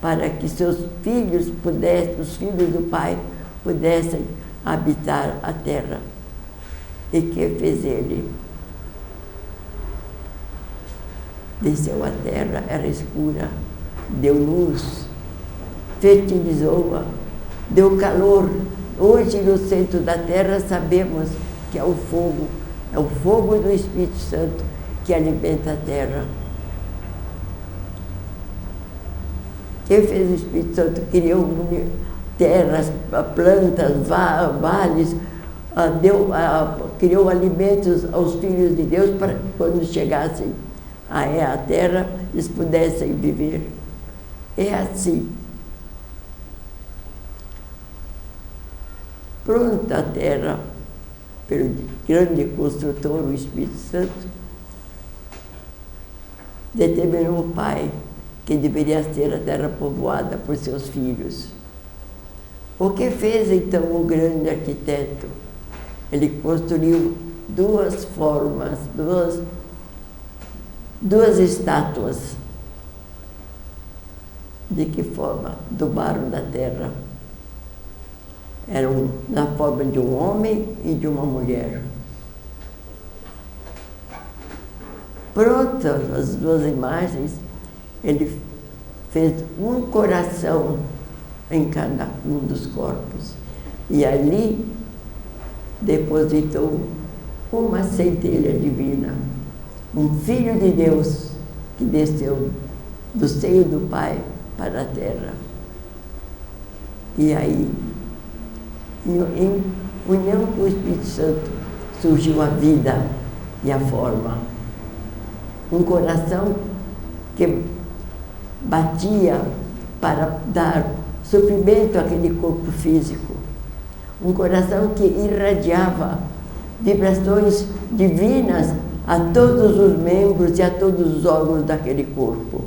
para que seus filhos pudessem, os filhos do Pai, pudessem habitar a terra. E que fez ele? Desceu a terra, era escura, deu luz, fertilizou-a, deu calor. Hoje, no centro da terra, sabemos que é o fogo do Espírito Santo que alimenta a terra. Quem fez o Espírito Santo criou terras, plantas, vales, criou alimentos aos filhos de Deus para que quando chegassem à terra eles pudessem viver. É assim. Pronta a terra pelo grande construtor, o Espírito Santo, determinou o Pai que deveria ser a terra povoada por seus filhos. O que fez então o grande arquiteto? Ele construiu duas formas, duas estátuas. De que forma? Do barro da terra. Eram na forma de um homem e de uma mulher. Prontas as duas imagens, ele fez um coração em cada um dos corpos. E ali depositou uma centelha divina, um Filho de Deus que desceu do seio do Pai para a terra. E aí, em união com o Espírito Santo, surgiu a vida e a forma. Um coração que batia para dar suprimento àquele corpo físico. Um coração que irradiava vibrações divinas a todos os membros e a todos os órgãos daquele corpo.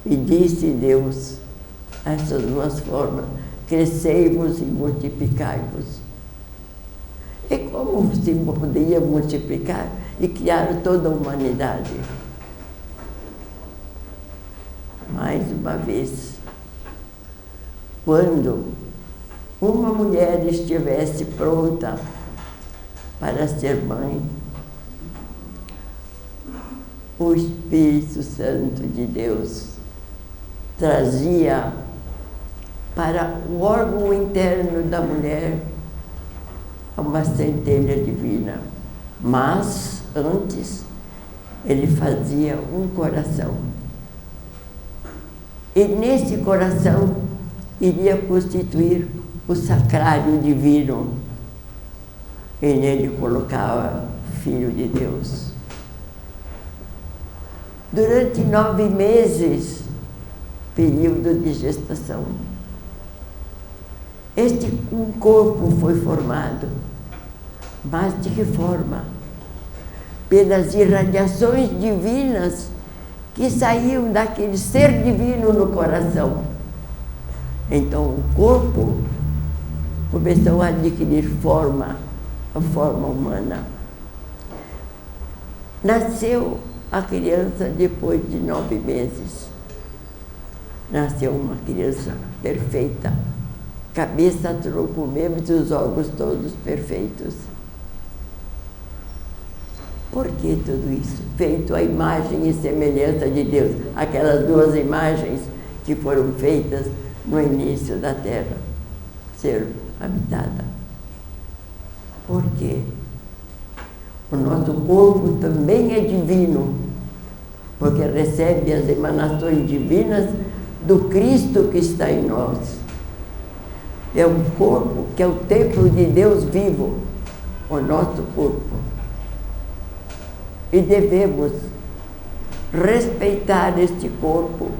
E disse Deus, essas duas formas, crescei-vos e multiplicai-vos. E como se poderia multiplicar e criar toda a humanidade? Mais uma vez, quando uma mulher estivesse pronta para ser mãe, o Espírito Santo de Deus trazia para o órgão interno da mulher uma centelha divina. Mas, antes, ele fazia um coração. E nesse coração iria constituir o sacrário divino. E nele colocava o Filho de Deus. Durante 9 meses, período de gestação, um corpo foi formado. Mas de que forma? Pelas irradiações divinas que saíam daquele ser divino no coração. Então o corpo começou a adquirir forma, a forma humana. Nasceu a criança depois de 9 meses. Nasceu uma criança perfeita, cabeça, tronco, membros e os órgãos todos perfeitos. Por que tudo isso? Feito a imagem e semelhança de Deus, aquelas duas imagens que foram feitas no início da terra ser habitada. Por quê? O nosso corpo também é divino, porque recebe as emanações divinas do Cristo que está em nós. É um corpo que é o templo de Deus vivo, o nosso corpo. e devemos respeitar este corpo,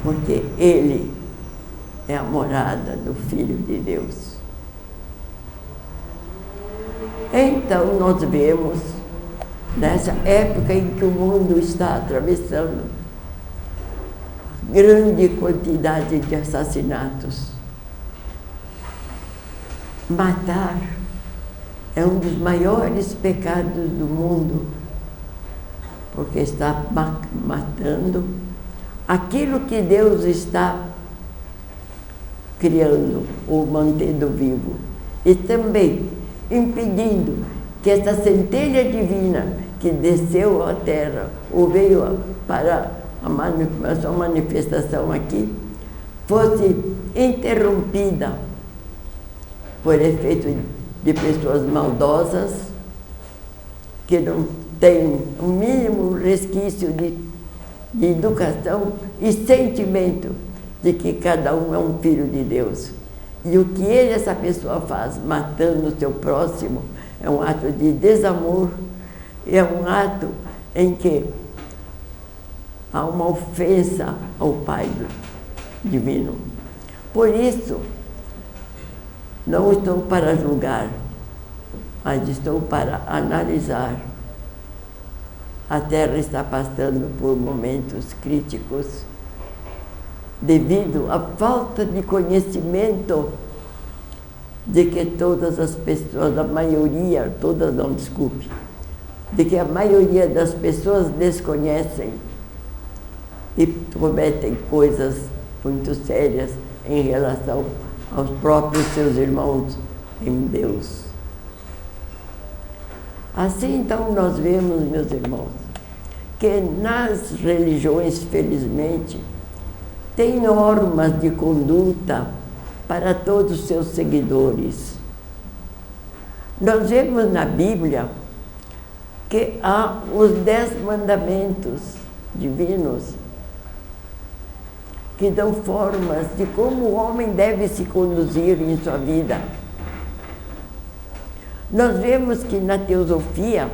porque ele é a morada do Filho de Deus. Então nós vemos, nessa época em que o mundo está atravessando grande quantidade de assassinatos, matar é um dos maiores pecados do mundo, porque está matando aquilo que Deus está criando ou mantendo vivo, e também impedindo que essa centelha divina que desceu à terra ou veio para a sua manifestação aqui fosse interrompida por efeito de pessoas maldosas que não têm o mínimo resquício de educação e sentimento de que cada um é um filho de Deus. E o que essa pessoa faz, matando o seu próximo, é um ato de desamor, é um ato em que há uma ofensa ao Pai divino. Por isso, não estou para julgar, mas estou para analisar. A Terra está passando por momentos críticos devido à falta de conhecimento de que todas as pessoas, a maioria, todas não, desculpe, de que a maioria das pessoas desconhecem e cometem coisas muito sérias em relação aos próprios seus irmãos em Deus. Assim, então, nós vemos, meus irmãos, que nas religiões, felizmente, tem normas de conduta para todos os seus seguidores. Nós vemos na Bíblia que há os 10 mandamentos divinos que dão formas de como o homem deve se conduzir em sua vida. Nós vemos que na teosofia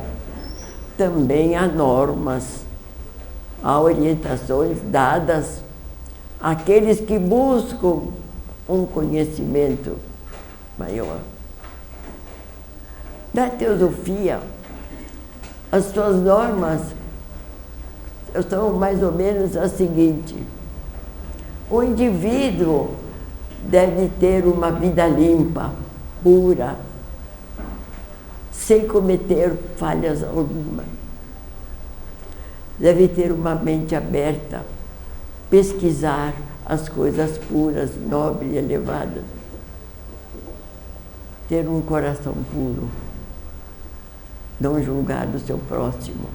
também há normas, há orientações dadas àqueles que buscam um conhecimento maior. Na teosofia, as suas normas são mais ou menos as seguintes: o indivíduo deve ter uma vida limpa, pura, sem cometer falhas alguma. Deve ter uma mente aberta, pesquisar as coisas puras, nobres e elevadas. Ter um coração puro, não julgar o seu próximo,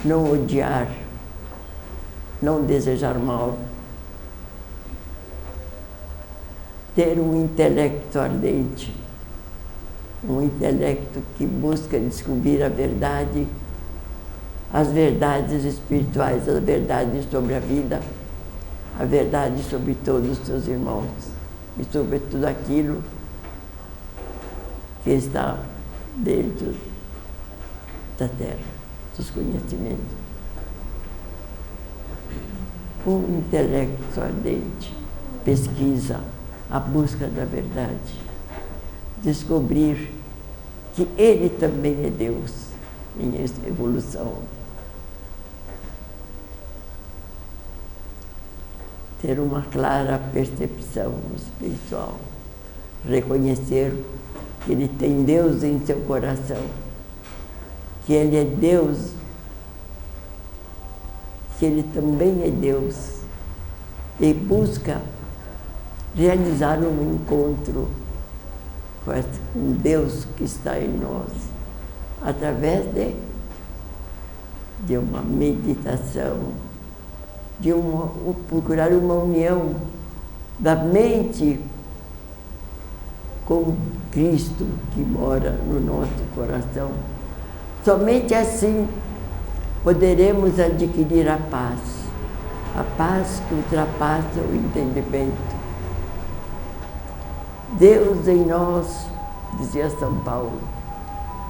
não odiar, não desejar mal. Ter um intelecto ardente, um intelecto que busca descobrir a verdade, as verdades espirituais, as verdades sobre a vida, a verdade sobre todos os seus irmãos e sobre tudo aquilo que está dentro da terra, dos conhecimentos. Um intelecto ardente, pesquisa, a busca da verdade, descobrir que ele também é Deus em evolução. Ter uma clara percepção espiritual, reconhecer que ele tem Deus em seu coração, que ele é Deus, que ele também é Deus, e busca realizar um encontro com Deus que está em nós, através de uma meditação, procurar uma união da mente com Cristo que mora no nosso coração. Somente assim poderemos adquirir a paz que ultrapassa o entendimento. Deus em nós, dizia São Paulo,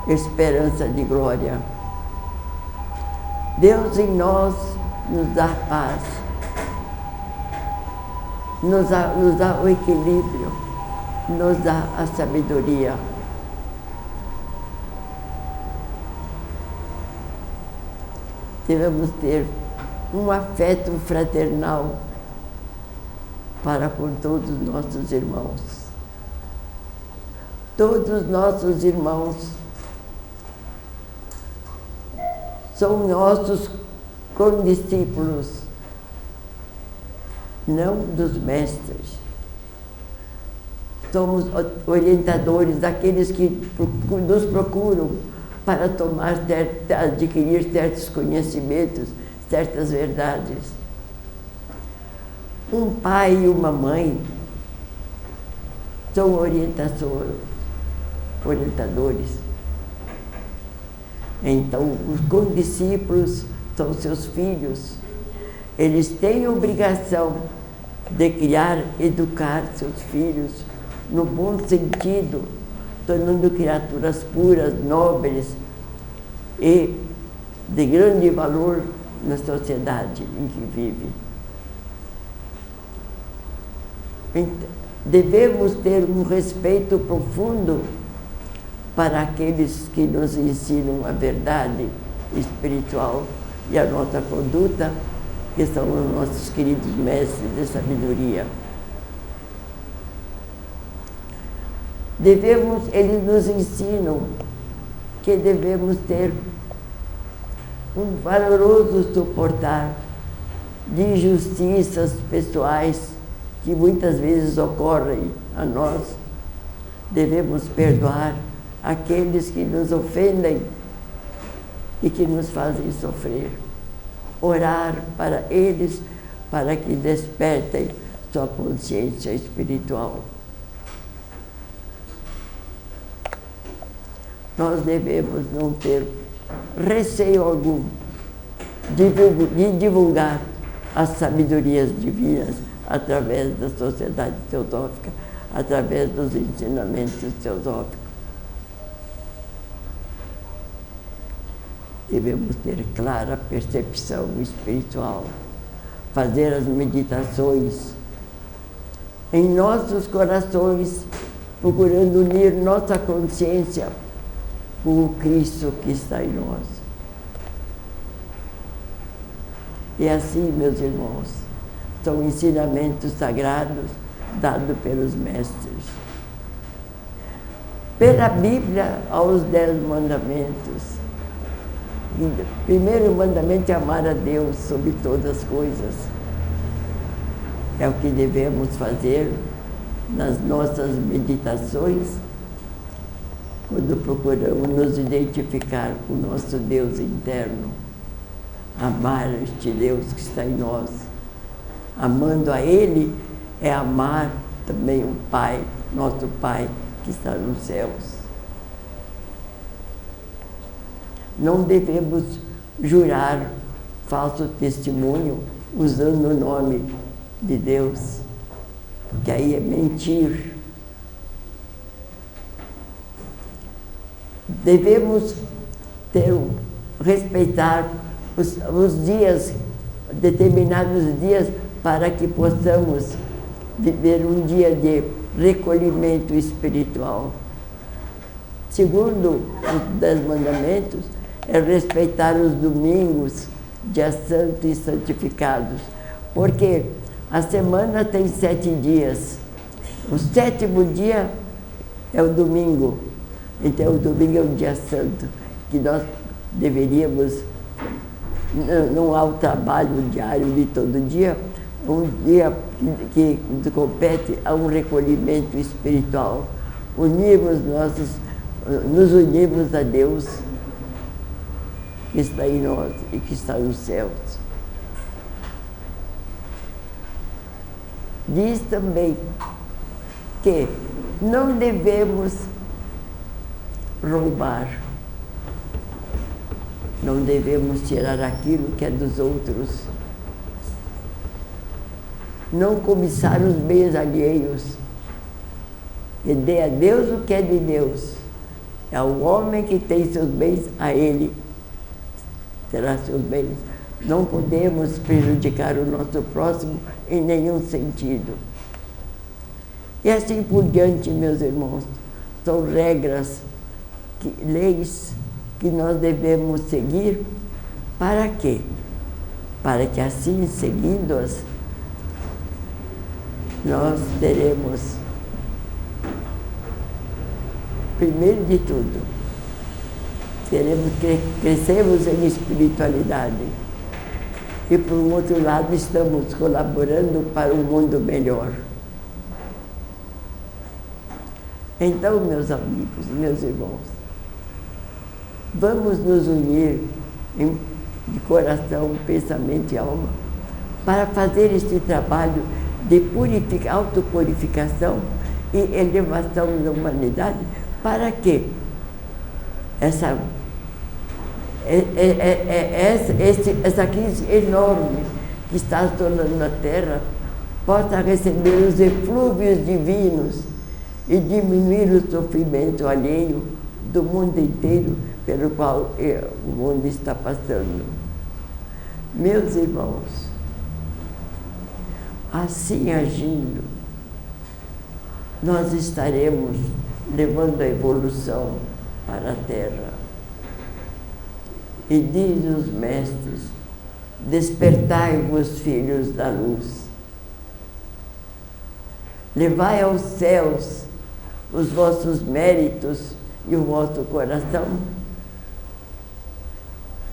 esperança de glória. Deus em nós nos dá paz, nos dá o equilíbrio, nos dá a sabedoria. Devemos ter um afeto fraternal para com todos os nossos irmãos. Todos os nossos irmãos são nossos condiscípulos, não dos mestres. Somos orientadores daqueles que nos procuram para adquirir certos conhecimentos, certas verdades. Um pai e uma mãe são orientadores. Então, os condiscípulos são seus filhos. Eles têm a obrigação de criar, educar seus filhos no bom sentido, tornando criaturas puras, nobres e de grande valor na sociedade em que vive. Então, devemos ter um respeito profundo para aqueles que nos ensinam a verdade espiritual e a nossa conduta, que são os nossos queridos mestres de sabedoria. Eles nos ensinam que devemos ter um valoroso suportar de injustiças pessoais que muitas vezes ocorrem a nós. Devemos perdoar aqueles que nos ofendem e que nos fazem sofrer. Orar para eles, para que despertem sua consciência espiritual. Nós devemos não ter receio algum de divulgar as sabedorias divinas através da sociedade teosófica, através dos ensinamentos teosóficos. Devemos ter clara percepção espiritual, fazer as meditações em nossos corações, procurando unir nossa consciência com o Cristo que está em nós. E assim, meus irmãos, são ensinamentos sagrados dados pelos mestres. Pela Bíblia, aos 10 mandamentos. O primeiro mandamento é amar a Deus sobre todas as coisas. É o que devemos fazer nas nossas meditações, quando procuramos nos identificar com o nosso Deus interno. Amar este Deus que está em nós. Amando a Ele é amar também o Pai, nosso Pai que está nos céus. Não devemos jurar falso testemunho usando o nome de Deus, porque aí é mentir. Devemos respeitar os dias, determinados dias, para que possamos viver um dia de recolhimento espiritual. Segundo os 10 mandamentos, é respeitar os domingos, dias santos e santificados, porque a semana tem 7 dias. O 7º dia é o domingo. Então, o domingo é um dia santo, que nós deveríamos, não há o trabalho diário de todo dia, um dia que compete a um recolhimento espiritual. Nos unimos a Deus, que está em nós e que está nos céus. Diz também que não devemos roubar, não devemos tirar aquilo que é dos outros, não cobiçar os bens alheios, e dê a Deus o que é de Deus. É o homem que tem seus bens, a ele terá seus bens. Não podemos prejudicar o nosso próximo em nenhum sentido. E assim por diante, meus irmãos, são regras, leis que nós devemos seguir. Para quê? Para que assim, seguindo-as, nós teremos, primeiro de tudo, crescemos em espiritualidade. E, por outro lado, estamos colaborando para um mundo melhor. Então, meus amigos, meus irmãos, vamos nos unir de coração, pensamento e alma para fazer este trabalho de autopurificação e elevação da humanidade. Para quê? Essa crise enorme que está assolando a Terra possa receber os eflúvios divinos e diminuir o sofrimento alheio do mundo inteiro pelo qual o mundo está passando. Meus irmãos, assim agindo, nós estaremos levando a evolução para a Terra. E diz os mestres: despertai-vos, filhos da luz. Levai aos céus os vossos méritos e o vosso coração,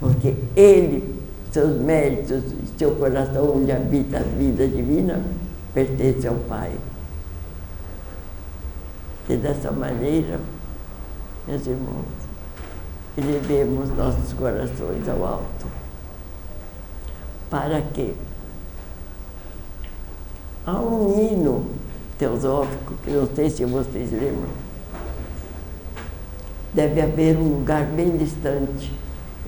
porque ele, seus méritos e seu coração, onde habita a vida divina, pertence ao Pai. E dessa maneira, meus irmãos, elevemos nossos corações ao alto. Para quê? Há um hino teosófico, que não sei se vocês lembram. Deve haver um lugar bem distante,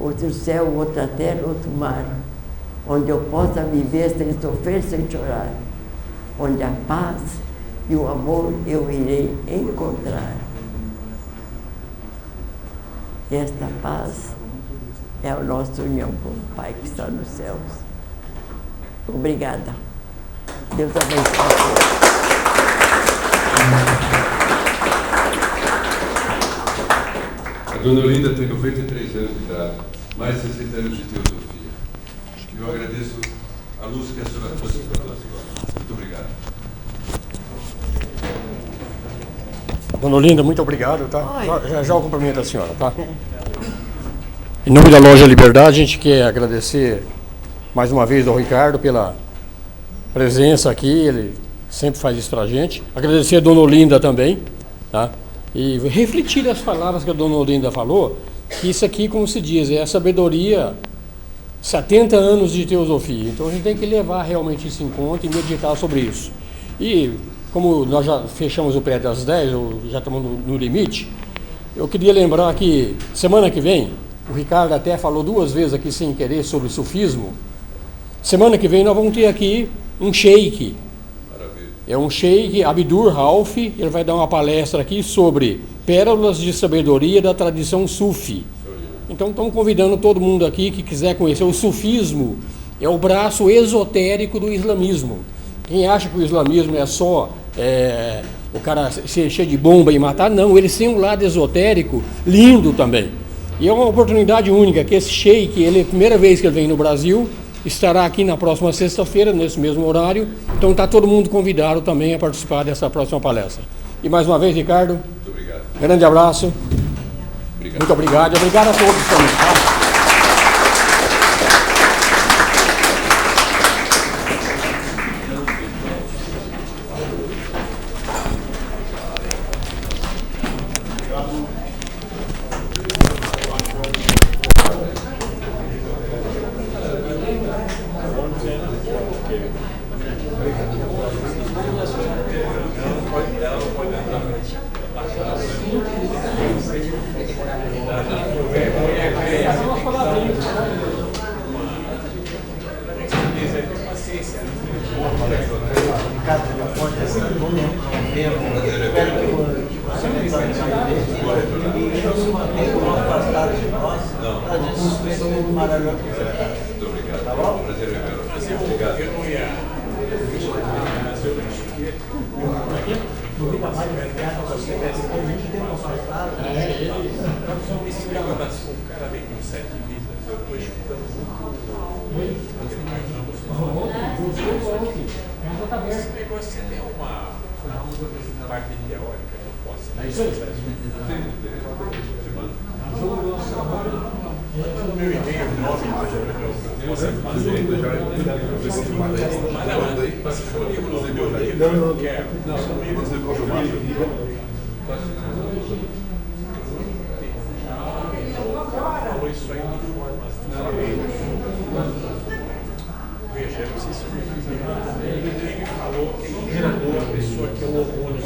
outro céu, outra terra, outro mar, onde eu possa viver sem sofrer, sem chorar, onde a paz e o amor eu irei encontrar. E esta paz é a nossa união com o Pai que está nos céus. Obrigada. Deus abençoe. A Dona Olinda tem 93 anos de idade, mais de 60 anos de teosofia. Eu agradeço a luz que a senhora trouxe para nós agora. Muito obrigado. Dona Olinda, muito obrigado, tá? Já eu cumprimento a senhora, tá? Em nome da Loja Liberdade, a gente quer agradecer mais uma vez ao Ricardo pela presença aqui, ele sempre faz isso pra gente. Agradecer a Dona Olinda também, tá? E refletir as palavras que a Dona Olinda falou, que isso aqui, como se diz, é a sabedoria, 70 anos de teosofia. Então a gente tem que levar realmente isso em conta e meditar sobre isso. E como nós já fechamos o prédio às 10, já estamos no limite, eu queria lembrar que semana que vem, o Ricardo até falou 2 vezes aqui sem querer sobre o sufismo. Semana que vem nós vamos ter aqui um sheik. É um sheik, Abdur Rauf, ele vai dar uma palestra aqui sobre pérolas de sabedoria da tradição sufi. Então estamos convidando todo mundo aqui que quiser conhecer. O sufismo é o braço esotérico do islamismo. Quem acha que o islamismo é só o cara ser cheio de bomba e matar, não, ele tem um lado esotérico lindo também. E é uma oportunidade única, que esse sheik, ele é a primeira vez que ele vem no Brasil, estará aqui na próxima sexta-feira, nesse mesmo horário. Então está todo mundo convidado também a participar dessa próxima palestra. E mais uma vez, Ricardo, muito obrigado. Grande abraço. Obrigado. Muito obrigado. Obrigado a todos também. Tá? Espero que maravilhoso que você está. Muito obrigado. Tá bom? Prazer em vê-lo. Mas eu não ia. Mas eu não esqueci. Duvida mais de mercado, você vai ser muito tempo afastado. Esse negócio, o cara vem com 7 vidas, eu estou escutando muito. Esse negócio, você tem uma parte teórica que eu possa. É isso aí. Manda meu e-mail, 9, mas eu posso fazer. Mas não, se for livro no meu livro, eu não quero. Falou isso aí de forma. Veja, eu não sei se ele me falou que ele gerou a pessoa que é o hormônio.